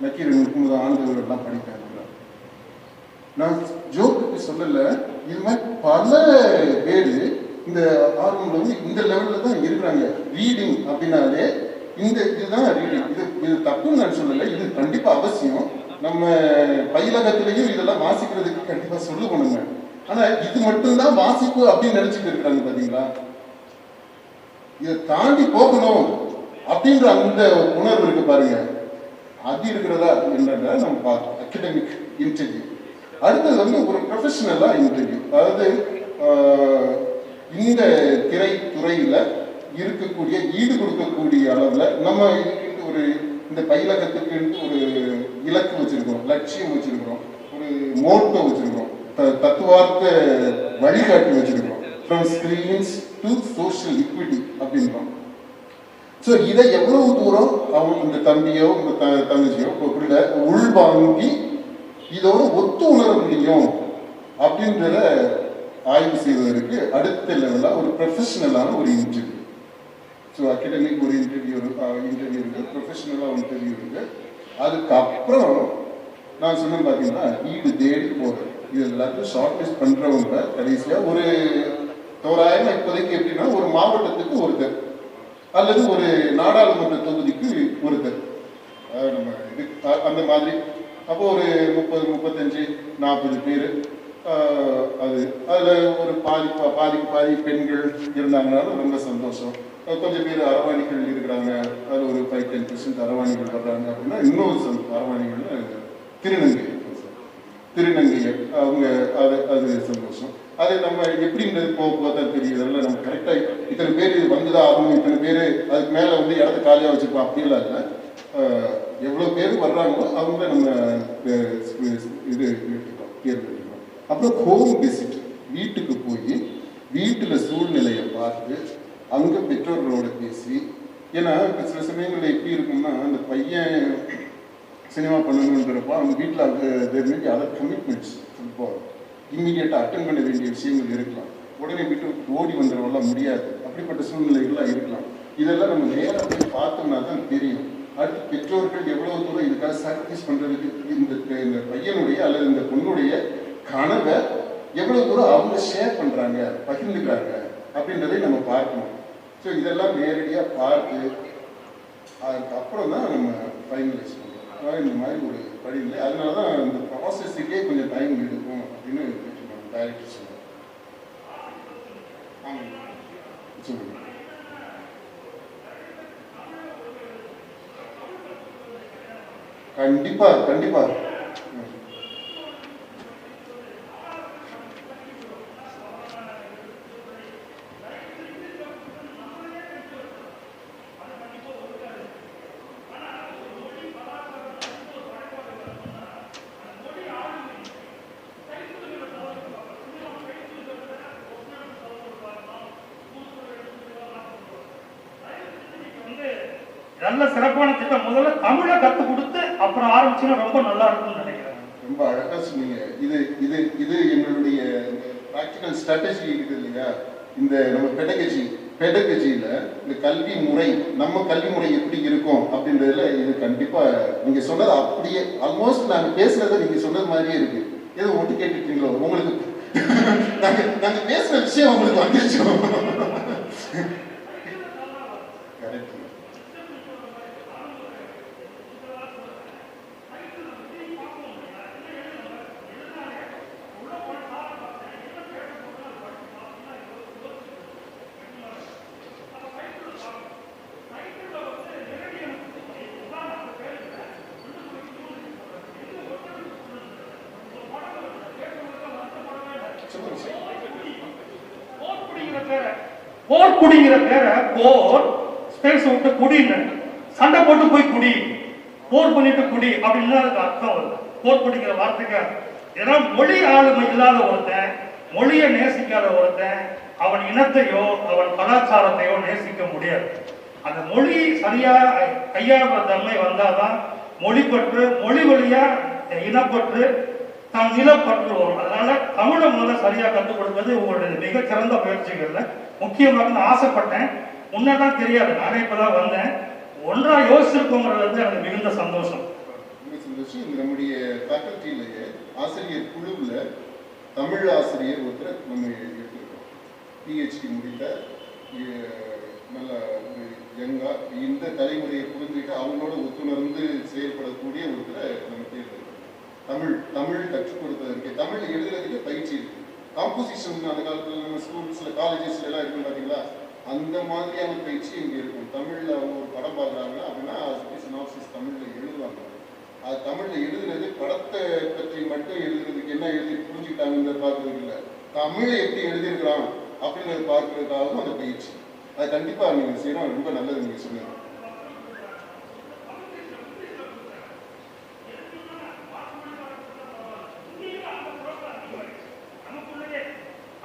நக்கீரன் 30 ஆண்டுகள்லாம் படிப்பேன். நான் ஜோக்குக்கு சொல்லலை, இது மாதிரி பல பேர் இந்த ஆர்வம் வந்து இந்த லெவலில் தான் இருக்கிறாங்க. ரீடிங் அப்படின்னாலே இதுதான் ரீடிங். இது தப்புன்னு நான் சொல்லலை, இது கண்டிப்பாக அவசியம். நம்ம பயிலகத்திலையும் இதெல்லாம் வாசிக்கிறதுக்கு கண்டிப்பாக சொல்லணுங்க. ஆனால் இது மட்டும்தான் வாசிப்பு அப்படின்னு நினச்சிட்டு இருக்கிறாங்க பார்த்தீங்களா. இதை தாண்டி போகணும் அப்படின்ற அந்த உணர்வு இருக்கு பாருங்க, அது இருக்கிறதா என்னன்றத நம்ம பார்க்கணும். Academic interview. அடுத்தது வந்து ஒரு ப்ரொஃபஷனலா இன்டர்வியூ. அதாவது இந்த திரைத்துறையில இருக்கக்கூடிய ஈடு கொடுக்கக்கூடிய அளவுல நம்ம இதுக்கு ஒரு இந்த பயிலகத்துக்கு ஒரு இலக்கு வச்சிருக்கிறோம், லட்சியம் வச்சிருக்கிறோம், ஒரு மோட்டோ வச்சிருக்கிறோம், தத்துவார்த்த வழிகாட்டி வச்சிருக்கிறோம். From screens to social equity அப்படின்றோம். ஸோ இதை எவ்வளவு தூரம் அவங்க இந்த தம்பியோ இந்த தங்கச்சியோ இப்படி உள்வாங்கி இதோட ஒத்து உணர முடியும் அப்படின்றத ஆய்வு செய்வதற்கு அடுத்த லெவலில் ஒரு ப்ரொஃபஷனலான ஒரு இன்டர்வியூ. ஸோ அகடமிக் ஒரு இன்டர்வியூ இருக்கு, ப்ரொஃபஷனலாக இன்டர்வியூ இருக்கு. அதுக்கப்புறம் நான் சொன்னேன் பார்த்தீங்கன்னா ஈடு தேடி போகிறது. இது எல்லாத்தையும் ஷார்ட் லிஸ்ட் பண்ணுறவங்க கடைசியாக ஒரு தோராயமாக இப்போதைக்கு எப்படின்னா ஒரு மாவட்டத்துக்கு ஒருத்தர் அல்லது ஒரு நாடாளுமன்ற தொகுதிக்கு ஒருத்தர் நம்ம இது அந்த மாதிரி. அப்போ ஒரு 30, 35, 40 பேர். அதில் ஒரு பாதி பெண்கள் இருந்தாங்கனாலும் ரொம்ப சந்தோஷம். கொஞ்சம் பேர் அரவாணிகள் இருக்கிறாங்க, அதில் ஒரு 5-10% அரவாணிகள் வர்றாங்க அப்படின்னா இன்னொரு அரவாணிகள் திருநங்கை அவங்க அது சந்தோஷம். அது நம்ம எப்படின்றது போக தான் தெரியுது. அதெல்லாம் நம்ம கரெக்டாக இத்தனை பேர் வந்துதான் ஆகணும், இத்தனை பேர் அதுக்கு மேலே வந்து இடத்த காலியாக வச்சுருப்போம் அப்படிலாம் இல்லை. எவ்வளோ பேர் வர்றாங்களோ அவங்க நம்ம இது தேர்ந்தெடுக்கணும். அப்புறம் ஹோம் விசிட், வீட்டுக்கு போய் வீட்டில் சூழ்நிலையை பார்த்து அங்கே பெற்றோர்களோட பேசி. ஏன்னா இப்போ சில சமயங்களில் எப்படி இருக்கும்னா அந்த பையன் சினிமா பண்ணணுன்றப்போ அவங்க வீட்டில் அதர் கமிட்மெண்ட்ஸ் இம்மீடியட்டாக அட்டன் பண்ண வேண்டிய விஷயங்கள் இருக்கலாம். உடனே வீட்டு ஓடி வந்துடவெல்லாம் முடியாது. அப்படிப்பட்ட சூழ்நிலைகள்லாம் இருக்கலாம். இதெல்லாம் நம்ம நேராக போய் பார்த்தோம்னா தான் தெரியும். அடுத்து பெற்றோர்கள் எவ்வளவு தூரம் இதுக்காக சாக்ரிஃபைஸ் பண்ணுறதுக்கு இந்த பையனுடைய அல்லது இந்த பொண்ணுடைய கனவை எவ்வளவு தூரம் அவங்க ஷேர் பண்ணுறாங்க, பகிர்ந்துக்கிறாங்க அப்படின்றதை நம்ம பார்க்கணும். ஸோ இதெல்லாம் நேரடியாக பார்த்து அதுக்கப்புறம் தான் நம்ம ஃபைனலைஸ் பண்ணுறோம். இந்த மாதிரி ஒரு படிநிலை. அதனால தான் இந்த ப்ராசஸுக்கே கொஞ்சம் டைம் எடுக்கும் அப்படின்னு டைரக்டர் சொன்னார். சொல்லுங்க. கண்டிப்பா கண்டிப்பா நல்ல சிறப்பான திட்டம். முதல்ல தமிழை கற்றுக் கொடுத்து அப்புறம் ஆரம்பிச்சுன்னா ரொம்ப நல்லா இருக்கும்னு நினைக்கிறேன். ரொம்ப அழகா சொன்னீங்க. இது இது இது எங்களுடைய ப்ராக்டிக்கல் ஸ்ட்ராட்டஜி இருக்குது இல்லையா. இந்த நம்ம பெடகஜியில் இந்த கல்வி முறை, நம்ம கல்வி முறை எப்படி இருக்கும் அப்படின்றதுல இது கண்டிப்பா நீங்க சொன்னது அப்படியே ஆல்மோஸ்ட் நாங்க பேசுனதை நீங்க சொன்னது மாதிரியே இருக்கு. ஏதோ ஒட்டு கேட்டுட்டீங்களோ உங்களுக்கு நாங்க பேசுற விஷயம் உங்களுக்கு வந்துருச்சு. கரெக்ட். போர் குடிங்கிற பேரை போர் ஸ்பேஸ் விட்டு குடின்னு சண்டை போட்டு போய் குடி, போர் பண்ணிட்டு குடி அப்படின்னு அதுக்கு அர்த்தம் வருது. போர் பண்ணிக்கிற வார்த்தைக்கு ஏன்னா மொழி ஆளுமை இல்லாத ஒருத்தன், மொழியை நேசிக்காத ஒருத்தன் அவன் இனத்தையோ அவன் கலாச்சாரத்தையோ நேசிக்க முடியாது. அந்த மொழி சரியா கையாளுற தன்மை வந்தாதான் மொழிப்பற்று, மொழி வழியா இனப்பற்று, தன் நிலப்பற்று வரும். அதனால தமிழை முதல்ல சரியா கற்றுக் கொடுப்பது உங்களுடைய மிகச்சிறந்த முயற்சிகள்ல முக்கியமாக நான் ஆசைப்பட்டேன். முன்னதான் தெரியாது, நானே இப்பதான் வந்தேன். ஒன்றா யோசிச்சிருக்கோங்கிறது வந்து எனக்கு மிகுந்த சந்தோஷம். நம்முடைய ஃபேக்கல்ட்டிலேயே ஆசிரியர் குழுவில் தமிழ் ஆசிரியர் ஒருத்தர் நம்ம எடுத்துருக்கோம். பிஹெச்டி முடித்த நல்ல ஒரு யங்கா இந்த தலைமுறையை புரிஞ்சுட்டு அவங்களோட ஒத்துணர்ந்து செயல்படக்கூடிய ஒருத்தரை நம்ம தேர்ந்தெடுக்கிறோம். தமிழ் கற்றுக் கொடுத்ததற்கு, தமிழ் எழுதுறதுக்கு பயிற்சி இருக்கு. காம்போசிஷன் அந்த காலத்தில் நம்ம ஸ்கூல்ஸில் காலேஜஸ்ல எல்லாம் இருக்கும் பார்த்தீங்களா, அந்த மாதிரியான பயிற்சி இங்கே இருக்கும். தமிழில் அவங்க ஒரு படம் பார்க்குறாங்கன்னா அப்படின்னா சினாப்சிஸ் தமிழில் எழுதுவாங்க. அது தமிழில் எழுதுனது படத்தை பற்றி மட்டும் எழுதுறதுக்கு என்ன எழுதி புரிஞ்சுக்கிட்டாங்கன்னு பார்க்கறதுக்கு இல்லை, தமிழை எப்படி எழுதியிருக்கிறான் அப்படின்றத பார்க்கறதுக்காகவும் அந்த பயிற்சி. அது கண்டிப்பாக நீங்கள் செய்யணும், ரொம்ப நல்லது நீங்கள் சொன்னீங்க.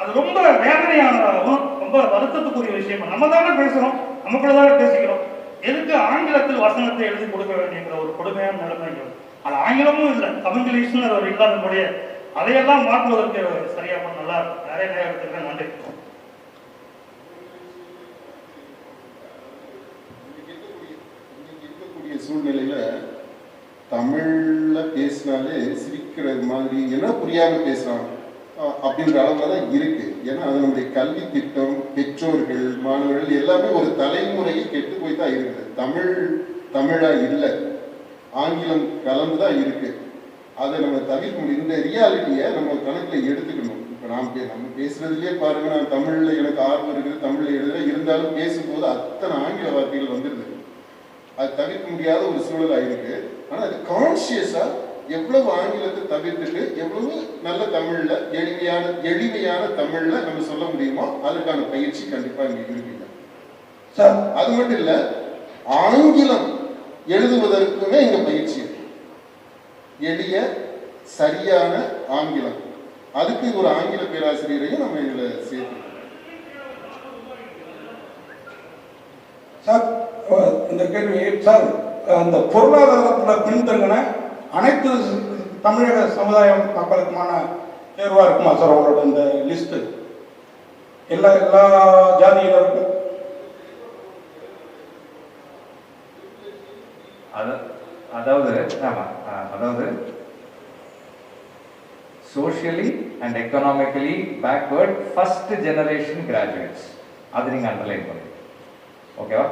அது ரொம்ப வேதனையானதாகவும் ரொம்ப வருத்தத்துக்குரிய விஷயம். நம்ம தானே பேசுறோம், நமக்குள்ள தானே பேசிக்கிறோம். எதுக்கு ஆங்கிலத்தில் வசனத்தை எழுதி கொடுக்க வேண்டியங்கிற ஒரு கொடுமையான நிலைமைகள். அது ஆங்கிலமும் இல்லை, தமிழ்லேஷன் ஒரு இல்லாத மொழியை அதையெல்லாம் மாற்றுவதற்கு சரியா நல்லா இருக்கும். நிறைய நேரத்துக்கு நன்றி. இருக்கக்கூடிய சூழ்நிலையில தமிழ்ல பேசினாலே சிரிக்கிறது மாதிரி என்ன புரியாம பேசுறாங்க அப்படின்ற அளவுல தான் இருக்கு. ஏன்னா அது நம்முடைய கல்வி திட்டம், பெற்றோர்கள், மாணவர்கள் எல்லாமே ஒரு தலைமுறையை கெட்டு போய் தான் இருக்குது. தமிழா இல்லை, ஆங்கிலம் கலந்துதான் இருக்கு. அதை நம்ம தவிர்க்க முடியும். இந்த ரியாலிட்டியை நம்ம கணக்கில் எடுத்துக்கணும். இப்போ நம்ம பேசுறதுலேயே பாருங்க, நான் தமிழ்ல எனக்கு ஆர்வம் இருக்குது, தமிழ்ல எழுதுறேன், இருந்தாலும் பேசும்போது அத்தனை ஆங்கில வார்த்தைகள் வந்துடுது. அது தவிர்க்க முடியாத ஒரு சூழலாக இருக்கு. ஆனால் அது கான்சியஸா எவ்வளவு ஆங்கிலத்தை தவிர்த்துட்டு எவ்வளவு நல்ல தமிழ்ல எளிமையான தமிழ்ல நம்ம சொல்ல முடியுமோ அதற்கான பயிற்சி கண்டிப்பா இங்க இருக்குங்க சார். அது மட்டும் இல்ல, ஆங்கிலம் எழுதுவதற்குமே இங்க பயிற்சி இருக்கு. எளிய சரியான ஆங்கிலம், அதுக்கு ஒரு ஆங்கில பேராசிரியரையும் நம்ம இதுல சேர்த்து சார். இந்த கேள்வி சார், அந்த பொருளாதாரத்தில் பின்தங்கின அனைத்து தமிழக சமுதாயம் மக்களுக்குமான தேர்வாக இருக்குமா சார் அவங்களோட இந்த லிஸ்ட்டு? எல்லா ஜாதியினருக்கும் அதாவது socially and economically backward first generation graduates, அது நீங்க அண்டர்லைன் பண்ணுங்க. ஓகேவா?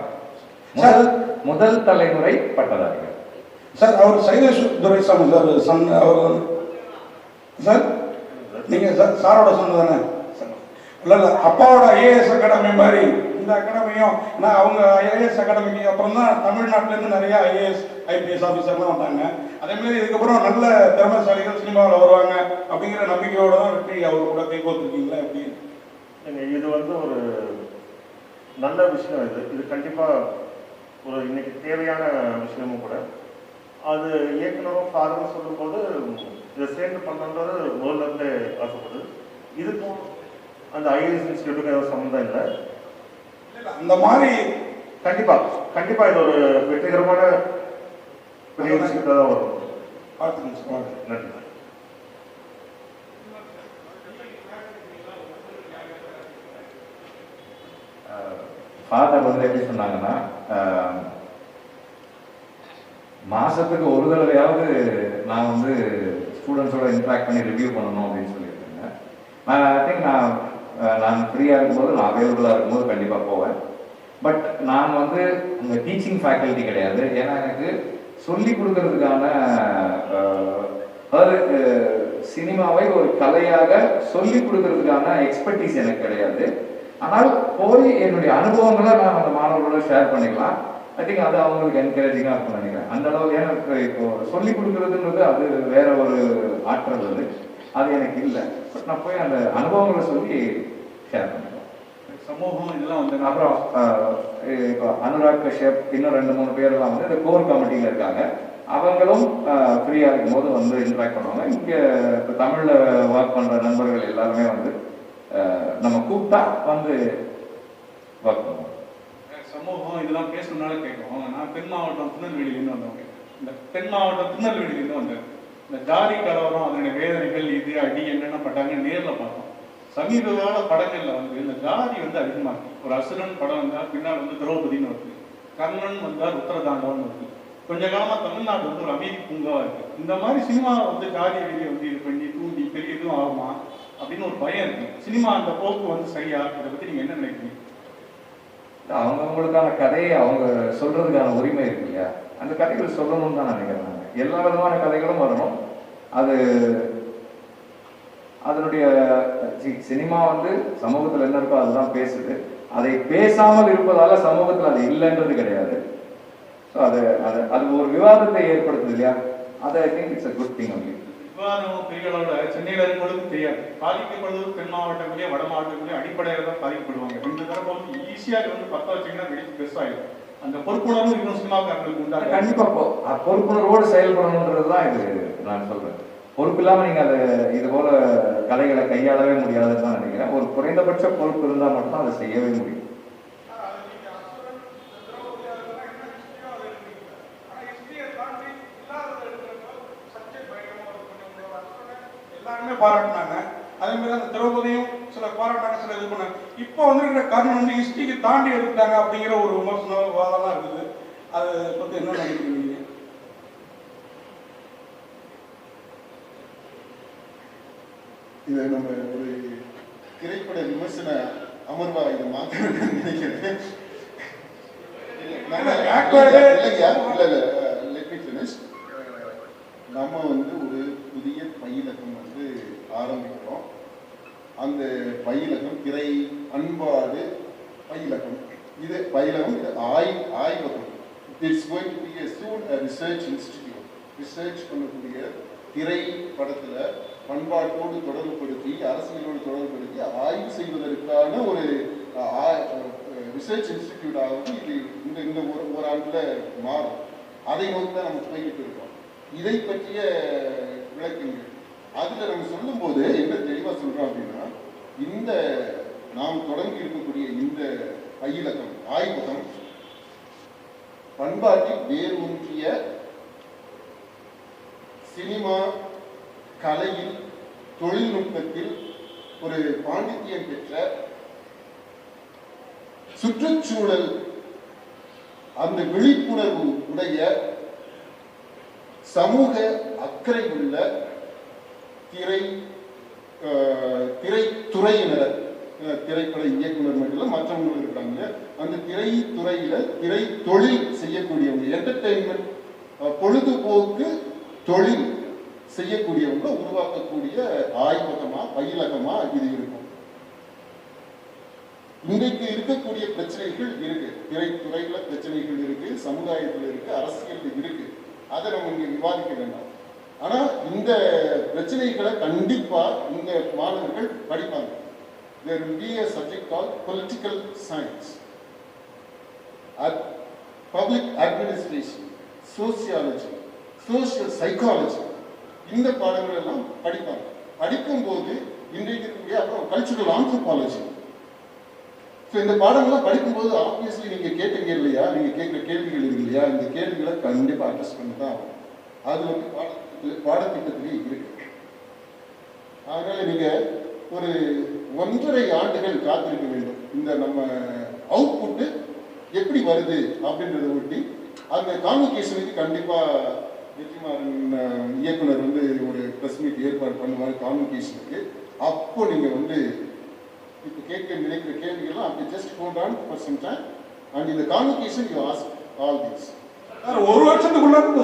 முதல் தலைமுறை பட்டதாரிகள் சார். அவர் சைலேஷ் துரைசாமி சார் அவர் சார், நீங்க சாரோட சொன்னதானே? இல்லை அப்பாவோட ஐஏஎஸ் அகாடமி மாதிரி இந்த அகாடமியும், நான் அவங்க ஐஏஎஸ் அகாடமிக்கு அப்புறம் தான் தமிழ்நாட்டிலேருந்து நிறைய ஐஏஎஸ் ஐபிஎஸ் ஆஃபீஸர்லாம் வந்தாங்க. அதேமாதிரி இதுக்கப்புறம் நல்ல திறமைசாலிகள் சினிமாவில் வருவாங்க அப்படிங்கிற நம்பிக்கையோட தான் வெற்றி அவர் கூட கை கோர்த்துருக்கீங்களா எப்படி? இது வந்து ஒரு நல்ல விஷயம். இது கண்டிப்பாக ஒரு இன்னைக்கு தேவையான விஷயமும் கூட. அது இயக்குனரும் ஃபாதரும் சொல்லும்போது இதை சேர்ந்து பண்ணுறது முதல்ல ஆசைப்படுது. இதுக்கும் அந்த ஐஏஎஸ் இன்ஸ்டியூட்டுக்கும் ஏதாவது சம்மந்தம் இல்லை. அந்த மாதிரி கண்டிப்பாக இது ஒரு வெற்றிகரமான பெரிய விஷயத்தை தான் வரும். நன்றி. ஃபாதர் வந்து எப்படி சொன்னாங்கன்னா, மாசத்துக்கு ஒரு தடவையாவது நான் வந்து ஸ்டூடெண்ட்ஸோட இன்ட்ராக்ட் பண்ணி ரிவ்யூ பண்ணணும் அப்படின்னு சொல்லியிருக்கேங்க. ஐ திங்க் நான் ஃப்ரீயாக இருக்கும்போது, நான் அவைலபிளாக இருக்கும்போது கண்டிப்பாக போவேன். பட் நான் வந்து உங்கள் டீச்சிங் ஃபேக்கல்ட்டி கிடையாது. ஏன்னா எனக்கு சொல்லி கொடுக்கறதுக்கான, அதாவது சினிமாவை ஒரு கலையாக சொல்லி கொடுக்கறதுக்கான எக்ஸ்பர்டீஸ் எனக்கு கிடையாது. ஆனால் போய் என்னுடைய அனுபவங்களை நான் அந்த மாணவர்களோட ஷேர் பண்ணிக்கலாம். ஐ திங்க் அது அவங்களுக்கு என்கரேஜிங்காக இருக்கும்னு நினைக்கிறேன். அந்த அளவுக்கு எனக்கு இப்போ சொல்லிக் கொடுக்கறதுன்றது அது வேற ஒரு ஆற்றல், அது எனக்கு இல்லை. பட் நான் போய் அந்த அனுபவங்களை சொல்லி ஷேர் பண்ணிக்கலாம். சமூகம் இதெல்லாம் வந்து அப்புறம் இப்போ அனுராக் கஷ்யப் இன்னும் 2-3 பேர்லாம் வந்து இந்த கோர் கமிட்டியில் இருக்காங்க. அவங்களும் ஃப்ரீயாக இருக்கும் போது வந்து இன்ட்ராக்ட் பண்ணுவாங்க. இங்கே இப்போ தமிழில் ஒர்க் பண்ணுற நண்பர்கள் எல்லாருமே வந்து நம்ம கூப்பிட்டா வந்து ஒர்க் பண்ணுவோம். சமூகம் இதெல்லாம் பேசணும்னால கேட்கும். நான் தென் மாவட்டம் திருநெல்வேலியிலேருந்து வந்தவங்க. இந்த தென் மாவட்டம் திருநெல்வேலியிலேருந்து வந்தேன். இந்த ஜாதி கலவரம் அதனுடைய வேதனைகள் இது அடி என்னென்ன பட்டாங்க நேரில் பார்த்தோம். சமீப கால படங்கள்ல வந்து இந்த ஜாதி வந்து அதிகமாக இருக்கு. ஒரு அசுரன் படம் வந்தால் பின்னால் வந்து திரௌபதினு வருது, கர்ணன் வந்தால் உத்தரதாண்டவன் வருது. கொஞ்ச காலமா தமிழ்நாடு வந்து ஒரு அமைதி பூங்காவா இருக்கு. இந்த மாதிரி சினிமா வந்து ஜாதி வெளியே வந்து இது பண்ணி தூண்டி பெரிய இதுவும் ஆகுமா அப்படின்னு ஒரு பயம் இருக்கு. சினிமா அந்த போக்கு வந்து சரியா? இதை பத்தி நீங்க என்ன நினைக்கிறீங்க? அவங்கவுங்களுக்கான கதையை அவங்க சொல்றதுக்கான உரிமை இருக்கு இல்லையா? அந்த கதைகள் சொல்லணும்னு தான் நினைக்கிறேன். எல்லா விதமான கதைகளும் வரணும். அது அதனுடைய சினிமா வந்து சமூகத்தில் என்ன இருக்கோ அதுதான் பேசுது. அதை பேசாமல் இருப்பதால சமூகத்தில் அது இல்லைன்றது கிடையாது. ஸோ அது அது அது ஒரு விவாதத்தை ஏற்படுத்துது இல்லையா? அது I think it's a good thing. அப்படி விவாதம் பெரிய அளவில் சென்னையில் இருக்கிறவங்களுக்கும் தெரியாது. பாதிக்கப்படுவது தென் மாவட்டங்களே வட மாவட்டங்களே அடிப்படையில் தான் பாதிக்கப்படுவாங்க. 2 தரப்பு வந்து ஈஸியாக இது வந்து 10 வச்சிங்கன்னா வெடிச்சு பெருசாகிடும். அந்த பொறுப்புணர்வு இன்னும் சினிமாக்காரர்களுக்கு உண்டாக கண்டிப்பாக பொறுப்புணர்வோடு செயல்படணுன்றது தான் இது நான் சொல்றேன். பொறுப்பு இல்லாமல் நீங்கள் அதை இது போல கதைகளை கையாளவே முடியாதுன்னு தான் நினைக்கிறேன். ஒரு குறைந்தபட்ச பொறுப்பு இருந்தால் மட்டும் அதை செய்யவே முடியும். எல்லாருமே பாராட்டினாங்க. அதே மாதிரி அந்த திரௌபதியும் சில பாராட்டாங்க, சில இது பண்ணாங்க. இப்போ வந்து கர்ணன் வந்து ஹிஸ்டரிக்கு தாண்டி எடுத்தாங்க அப்படிங்கிற ஒரு விமர்சனம் வாதம்லாம் இருக்குது. அதை பற்றி என்ன நினைக்கிறீங்க? இதை நம்ம ஒரு திரைப்பட விமர்சன அமர்வா இதை மாற்ற நினைக்கிறேன். நம்ம வந்து ஒரு புதிய பயிலகம் வந்து ஆரம்பிக்கிறோம். அந்த பயிலகம் திரை பண்பாடு பயிலகம். இது பயிலகம், இது ஆய்வகம். It's going to be soon a research institute. Research பண்ணக்கூடிய திரைப்படத்தில் பண்பாட்டோடு தொடர்புபடுத்தி அரசியலோடு தொடர்புபடுத்தி ஆய்வு செய்வதற்கான ஒரு ரிசர்ச் இன்ஸ்டிடியூட்டாகவும் இது இந்த ஒரு ஆண்டில் மாறும். அதை நோக்கி தான் நம்ம போய்கிட்டு இருக்கோம். இதை பற்றிய விளக்கங்கள் அதில் நம்ம சொல்லும்போது என்ன தெளிவாக சொல்கிறோம் அப்படின்னா, இந்த நாம் தொடங்கி இருக்கக்கூடிய இந்த பயிலகம் ஆய்வகம் பண்பாட்டில் வேரூன்றிய சினிமா கலையில் தொழில்நுட்பத்தில் ஒரு பாண்டித்தியம் பெற்ற சுற்றுச்சூழல் அந்த விழிப்புணர்வு உடைய சமூக அக்கறை உள்ள திரைத்துறையினர், திரைப்பட இயக்குனர் மட்டும் மற்றவங்க இருக்காங்க. அந்த திரைத்துறையில திரை தொழில் செய்யக்கூடியவங்க, என்டர்டெயின்மெண்ட் பொழுதுபோக்கு தொழில் செய்யக்கூடியவங்க உருவாக்கக்கூடிய ஆய்வகமா பயிலகமா இது இருக்கும். இன்றைக்கு இருக்கக்கூடிய பிரச்சனைகள் இருக்கு, திரைத்துறையில பிரச்சனைகள் இருக்கு, சமுதாயத்தில் இருக்கு, அரசியல் இருக்கு. அதை நம்ம இங்க விவாதிக்க வேண்டாம். ஆனா இந்த பிரச்சனைகளை கண்டிப்பா இந்த மாணவர்கள் படிப்பாங்க. There will be a subject called political science, public administration, sociology, social psychology. இந்த பாடங்கள் எல்லாம் படிப்பாங்க. படிக்கும்போது இன்றைக்கு இருக்கக்கூடிய அப்புறம் கல்ச்சுரல் ஆந்த்ரோபாலஜி. ஸோ இந்த பாடங்கள்லாம் படிக்கும்போது ஆப்வியஸ்லி நீங்கள் கேட்டீங்க இல்லையா, நீங்கள் கேட்குற கேள்விகள் இருக்கு இல்லையா, இந்த கேள்விகளை கண்டிப்பாக அட்ரஸ் பண்ணி தான் ஆகும். அது வந்து பாடத்திட்டத்திலே இருக்கு. அதனால நீங்கள் ஒரு 1.5 ஆண்டுகள் காத்திருக்க வேண்டும். இந்த நம்ம அவுட்புட்டு எப்படி வருது அப்படின்றத ஒட்டி அந்த கான்வொகேஷனுக்கு கண்டிப்பாக வெற்றிமாறன் இயக்குனர் வந்து ஒரு ப்ரெஸ் மீட் ஏற்பாடு பண்ணுவார் கான்வொகேஷனுக்கு. அப்போ நீங்கள் வந்து இப்போ கேட்க நினைக்கிற கேள்விகள்லாம் அப்படி just hold on for some time and இந்த convocation you ask all this. Sir, ஒரு வருஷத்துக்குள்ள இந்த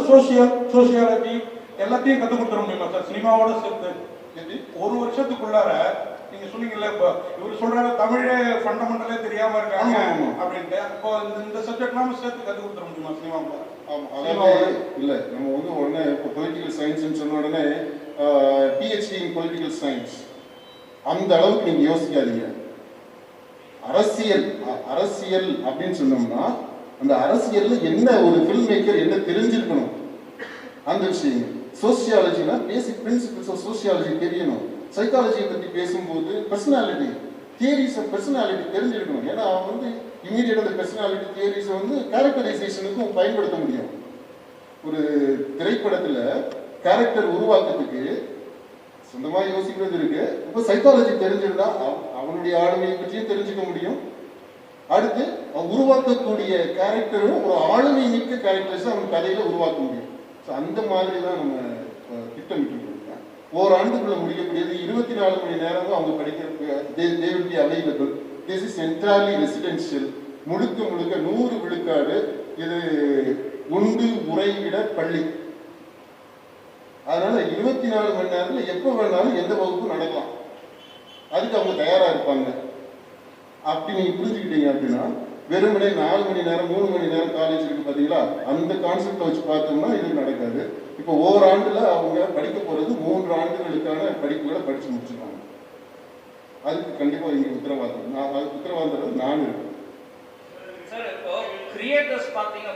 சோசியாலஜி எல்லாத்தையும் கற்றுக் கொடுத்துட முடியுமா சார் சினிமாவோட சேர்த்து? ஒரு வருஷத்துக்குள்ளார நீங்க சொன்னீங்கல்ல, இப்போ இவர் சொல்றாரு தமிழே ஃபண்டமெண்டலே தெரியாம இருக்காங்க அப்படின்ட்டு. அப்போ இந்த சப்ஜெக்ட்லாம் சேர்த்து கற்றுக் கொடுத்துட முடியுமா சினிமாவோட? இல்லை, நம்ம வந்து உடனே இப்போ பொலிட்டிக்கல் சயின்ஸ்ன்னு சொன்ன உடனே PhD இன் பொலிட்டிக்கல் சயின்ஸ் அந்த அளவுக்கு நீங்கள் யோசிக்காதீங்க. அரசியல் அப்படின்னு சொன்னோம்னா அந்த அரசியல்ல என்ன ஒரு ஃபில்ம் மேக்கர் என்ன தெரிஞ்சிருக்கணும் அந்த விஷயம். சோசியாலஜினா பேசிக் பிரின்சிபிள்ஸ் ஆஃப் சோசியாலஜி தெரியணும். சைக்காலஜியை பற்றி பேசும்போது பர்சனாலிட்டி தியரிஸ் ஆஃப் பர்சனாலிட்டி தெரிஞ்சிருக்கணும். ஏன்னா அவன் வந்து இமீடியட் அந்த பர்சனாலிட்டி தியரிஸை வந்து கேரக்டரைசேஷனுக்கும் பயன்படுத்த முடியும். ஒரு திரைப்படத்துல கேரக்டர் உருவாக்கத்துக்கு சொந்தமாக யோசிக்கிறது இருக்கு. இப்போ சைக்காலஜி தெரிஞ்சிருந்தா அவனுடைய ஆளுமையை பற்றியும் தெரிஞ்சுக்க முடியும். அடுத்து அவன் உருவாக்கக்கூடிய கேரக்டரும் ஒரு ஆளுமை மிக்க கேரக்டர்ஸ் அவன் கதையில உருவாக்க முடியும். ஸோ அந்த மாதிரி தான் நம்ம திட்டமிட்டு இருக்கோம். ஓராண்டுக்குள்ள முடிக்கக்கூடியது 24 மணி நேரமும் அவங்க படிக்கிறதுக்கு available. This is entirely residential. முழுக்க 100 விழுக்காடு இது உண்டு உறைவிட பள்ளி. அதனால 24 மணி நேரத்தில் எப்போ வேணாலும் எந்த வகுப்பும் நடக்கலாம். அதுக்கு அவங்க தயாரா இருப்பாங்க. அப்படி நீங்க புரிஞ்சுக்கிட்டீங்க அப்படின்னா வெறுமனே 4 மணி நேரம் 3 மணி நேரம் காலேஜ் இருக்கு பார்த்தீங்களா, அந்த கான்செப்டை வச்சு பார்த்தோம்னா இது நடக்காது. இப்போ ஓராண்டுல அவங்க படிக்க போறது 3 ஆண்டுகளுக்கான படிப்புகளை படிச்சு முடிச்சுருவாங்க. அதுக்கு கண்டிப்பா இங்க உத்தரவாதம் அதுக்கு உத்தரவாதம் நான் இருக்கேன் சார். இப்போ கிரியேட்டர்ஸ் பார்த்தீங்கன்னா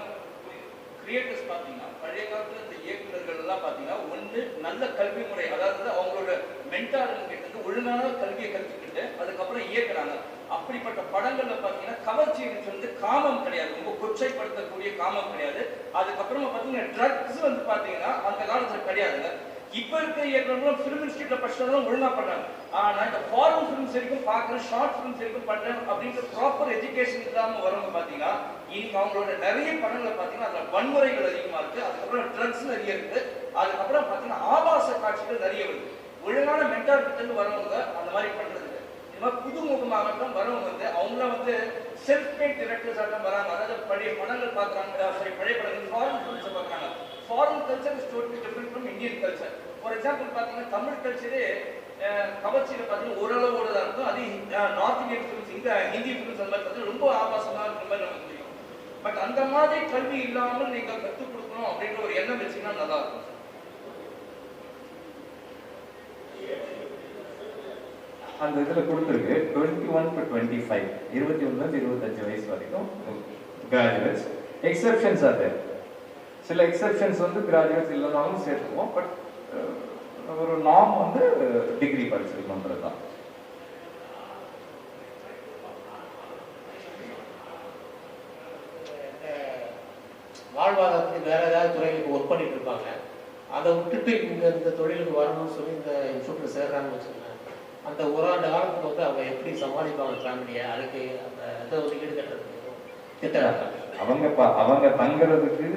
பழைய காலத்துல இந்த இயக்குநர்கள் எல்லாம் பார்த்தீங்கன்னா ஒன்று நல்ல கல்வி முறை, அதாவது அவங்களோட மென்டார்கள் கிட்ட ஒழுங்கான கல்வியை கற்றுக்கிட்டு அதுக்கப்புறம் இயக்குறாங்க. அப்படிப்பட்ட படங்கள்ல பார்த்தீங்கன்னா கவர்ச்சின்னு சொல்லிட்டு காமம் கிடையாது, ரொம்ப கொச்சைப்படுத்தக்கூடிய காமம் கிடையாது. அதுக்கப்புறமா பார்த்தீங்கன்னா ட்ரக்ஸ் வந்து பார்த்தீங்கன்னா அந்த காலத்துல கிடையாதுங்க. இப்ப இருக்க இயக்குநர்களும் ஃபிலிம் இன்ஸ்டியூட்ல படிச்சதெல்லாம் ஒழுங்கா பண்றாங்க. ஆனா இந்த ஃபாரின் ஃபிலிம்ஸ் வரைக்கும் பார்க்குறேன், ஷார்ட் ஃபிலிம்ஸ் வரைக்கும் பண்றேன் அப்படின்ற ப்ராப்பர் எஜுகேஷன் இல்லாம வரவங்க பார்த்தீங்கன்னா இன்னைக்கு அவங்களோட நிறைய படங்களை பார்த்தீங்கன்னா அதுல வன்முறைகள் அதிகமா இருக்கு, அதுக்கப்புறம் ட்ரக்ஸ் நிறைய இருக்கு, அதுக்கப்புறம் பார்த்தீங்கன்னா ஆபாச காட்சிகள் நிறைய வருது. ஒழுங்கான மென்டார் கிட்ட வரவங்க அந்த மாதிரி பண்றது இந்த மாதிரி புதுமுகமாகட்டும் வரவங்க வந்து அவங்கள வந்து செல்ஃப் மேட் டிரெக்டர்ஸ் ஆட்டம் வராங்க. அதாவது பழைய படங்கள் பார்க்குறாங்க, பழைய படங்கள் ஃபாரின் ஃபிலிம்ஸை பார்க்குறாங்க. Foreign culture is totally different from Indian culture. For example பார்த்தீங்கன்னா தமிழ் கல்ச்சரே கவர்ச்சியில் பார்த்தீங்கன்னா ஓரளவோடு தான் இருக்கும். அது நார்த் இந்தியன் ஃபிலிம்ஸ், இந்த ஹிந்தி ஃபிலிம்ஸ் அந்த மாதிரி பார்த்தீங்கன்னா ரொம்ப ஆபாசமாக இருக்கிற மாதிரி நமக்கு தெரியும். பட் அந்த மாதிரி கல்வி இல்லாமல் நீங்கள் கற்றுக் கொடுக்கணும் அப்படின்ற ஒரு எண்ணம் வச்சிங்கன்னா நல்லா இருக்கும். அந்த இதில் கொடுத்துருக்கு 21 to 25, 21 25 வயசு வரைக்கும் கிராஜுவேட்ஸ். எக்ஸெப்ஷன்ஸ் அது சில எக்ஸெப்ஷன்ஸ் வந்து கிராஜுவேட்ஸ் இல்லைனாலும் சேர்த்துக்குவோம். பட் ஒரு நார்ம் வந்து டிகிரி படிச்சிருக்கணுன்றது தான். வாழ்வாதாரத்துக்கு வேற ஏதாவது துறைகளுக்கு ஒர்க் பண்ணிட்டு இருப்பாங்க. அதை விட்டுட்டு இந்த தொழிலுக்கு வரணும்னு சொல்லி இந்த இன்ஸ்டியூட்ல சேர்றாங்கன்னு வச்சுக்கோங்க. அந்த ஒரு ஆண்டு காலத்துக்கு வந்து அவங்க எப்படி சமாளிப்பாங்க ஃபேமிலியை? அதுக்கு அந்த இதை ஒதுக்கீடு கட்டுறதுக்கு திட்டம் அவங்க தங்குறதுக்கு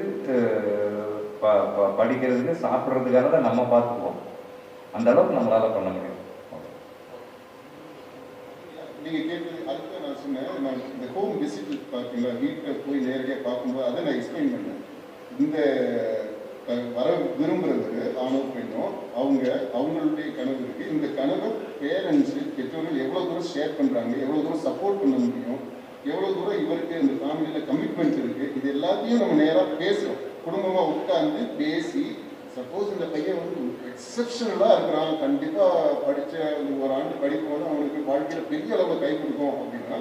படிக்கிறதுக்கு சாப்பிட்றதுக்காக தான் நம்ம பார்த்துக்குவோம். அந்த அளவுக்கு நம்மளால பண்ண முடியும். நீங்க கேட்டது அதுக்கு நான் சொன்னேன். நான் இந்த ஹோம் விசிட் பார்த்தீங்களா, வீட்டை போய் நேரடியாக பார்க்கும்போது அதை நான் எக்ஸ்பிளைன் பண்ணேன். இந்த வர விரும்புறதுக்கு ஆணோ பெண்ணோ அவங்களுடைய கனவு இருக்கு. இந்த கனவை பேரண்ட்ஸு பெற்றோர்கள் எவ்வளோ தூரம் ஷேர் பண்ணுறாங்க, எவ்வளோ தூரம் சப்போர்ட் பண்ண முடியும், எவ்வளோ தூரம் இவருக்கு இந்த ஃபேமிலியில் கமிட்மெண்ட் இருக்கு, இது எல்லாத்தையும் நம்ம நேராக பேசுகிறோம். குடும்பமாக உட்கார்ந்து பேசி சப்போஸ் இந்த பையன் வந்து எக்ஸப்ஷனலாக இருக்கிறான், கண்டிப்பாக படித்த ஒரு ஆண்டு படிப்பு வந்து அவனுக்கு வாழ்க்கையில் பெரிய அளவில் கை கொடுக்கும் அப்படின்னா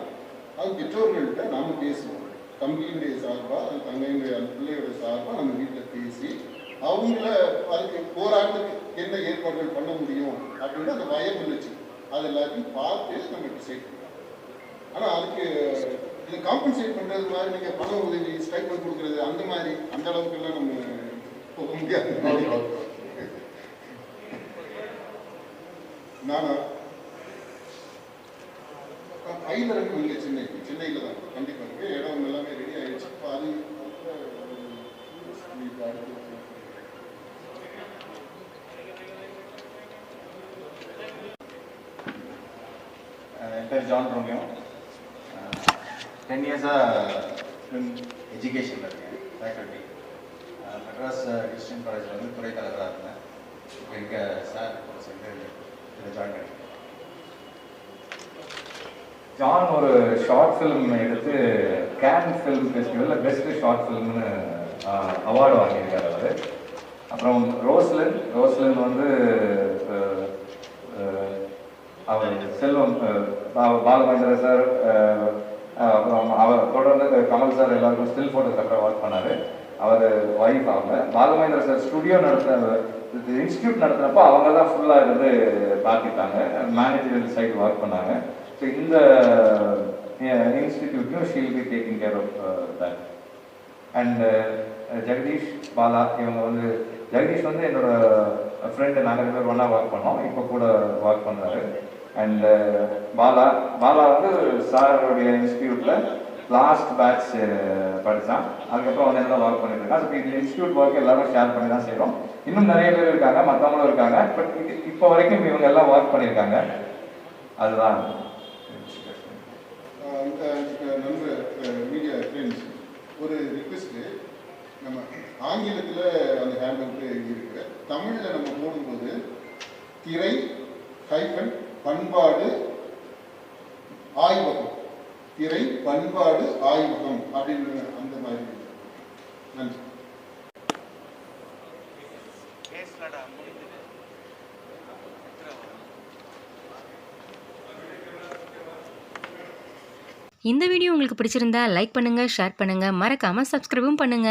அது பெற்றோர்கள்ட்ட நாம் பேசுவோம். தம்பியுடைய சார்பாக அது தங்கையுடைய பிள்ளையோட சார்பாக நம்ம வீட்டில் பேசி அவங்கள அதுக்கு போராட்டத்துக்கு என்ன ஏற்பாடுகள் பண்ண முடியும் அப்படின்னு அந்த பயம் இருந்துச்சு. அது எல்லாத்தையும் பார்த்து நம்ம டிசைட் பண்ணோம். ஆனால் அதுக்கு இதை காம்பன்சேட் பண்ணுறது மாதிரி நீங்கள் பண உதவி ஸ்டைப்பண்ட் கொடுக்குறது அந்த மாதிரி அந்த அளவுக்குலாம் நம்ம போக முடியாது. நானா பயிலரங்கம் இல்லை, சென்னையில் தான் கண்டிப்பாக இருக்கு. இடம் எல்லாமே ரெடி ஆயிடுச்சு. இப்போ அது என் பேர் ஜான் ரோமியோ. 10 இயர்ஸாக ஃபிலிம் எஜுகேஷனில் இருக்கேன், ஃபேக்கல்ட்டி. மெட்ராஸ் கிறிஸ்டியன் காலேஜில் வந்து துறை தலைவராக இருந்தேன். இப்போ இங்கே சார் கூட சேர்ந்து இதில் ஜாயின் பண்ணியிருக்கேன். ஜான் ஒரு ஷார்ட் ஃபிலிம் எடுத்து கேன் ஃபிலிம் ஃபெஸ்டிவலில் பெஸ்ட் ஷார்ட் ஃபிலிம்னு அவார்டு வாங்கியிருக்காரு அவர். அப்புறம் ரோஸ்லின் வந்து அவர் செல்வம் பாலமகேந்திர சார், அப்புறம் அவர் தொடர்ந்து கமல் சார் எல்லாருக்கும் ஸ்டில் ஃபோட்டோகிராஃபராக ஒர்க் பண்ணார். அவர் ஒய்ஃப் அவங்க. பாலமகேந்திர சார் ஸ்டுடியோ இன்ஸ்டியூட் நடத்துனப்போ அவங்க தான் ஃபுல்லாக இருந்து பார்த்துட்டாங்க, மேனேஜரியல் சைடு ஒர்க் பண்ணாங்க. ஸோ இந்த இன்ஸ்டிடியூட்லையும் she'll be taking care of that. And Jagadish, Bala, இவங்க வந்து ஜெகதீஷ் வந்து என்னோட ஃப்ரெண்டு, நாங்கள் 2 பேர் ஒன்றா ஒர்க் பண்ணோம், இப்போ கூட ஒர்க் பண்ணுறாரு. அண்ட் பாலா வந்து சாரோடைய இன்ஸ்டியூட்டில் லாஸ்ட் பேட்ச் படித்தான். அதுக்கப்புறம் வந்து என்ன ஒர்க் பண்ணிட்டு இருக்கான். ஸோ இந்த இன்ஸ்டியூட் ஒர்க் எல்லாரும் ஷேர் பண்ணி தான் செய்கிறோம். இன்னும் நிறைய பேர் இருக்காங்க, மற்றவங்களும் இருக்காங்க. பட் இப்போ வரைக்கும் இவங்க எல்லாம் ஒர்க் பண்ணியிருக்காங்க. அதுதான் நண்பர் மீடியா ஃப்ரெண்ட்ஸ், ஒரு ரிக்வெஸ்ட்டு. நம்ம ஆங்கிலத்தில் அந்த ஹேண்ட் இருக்கு, தமிழில் நம்ம போடும்போது திரை ஹைஃபன் பண்பாடு ஆய்வகம், திரை பண்பாடு ஆய்வகம் அப்படின்னு அந்த மாதிரி. நன்றி. இந்த வீடியோ உங்களுக்கு பிடிச்சிருந்தா லைக் பண்ணுங்க, ஷேர் பண்ணுங்க, மறக்காம சப்ஸ்கிரைபும் பண்ணுங்க.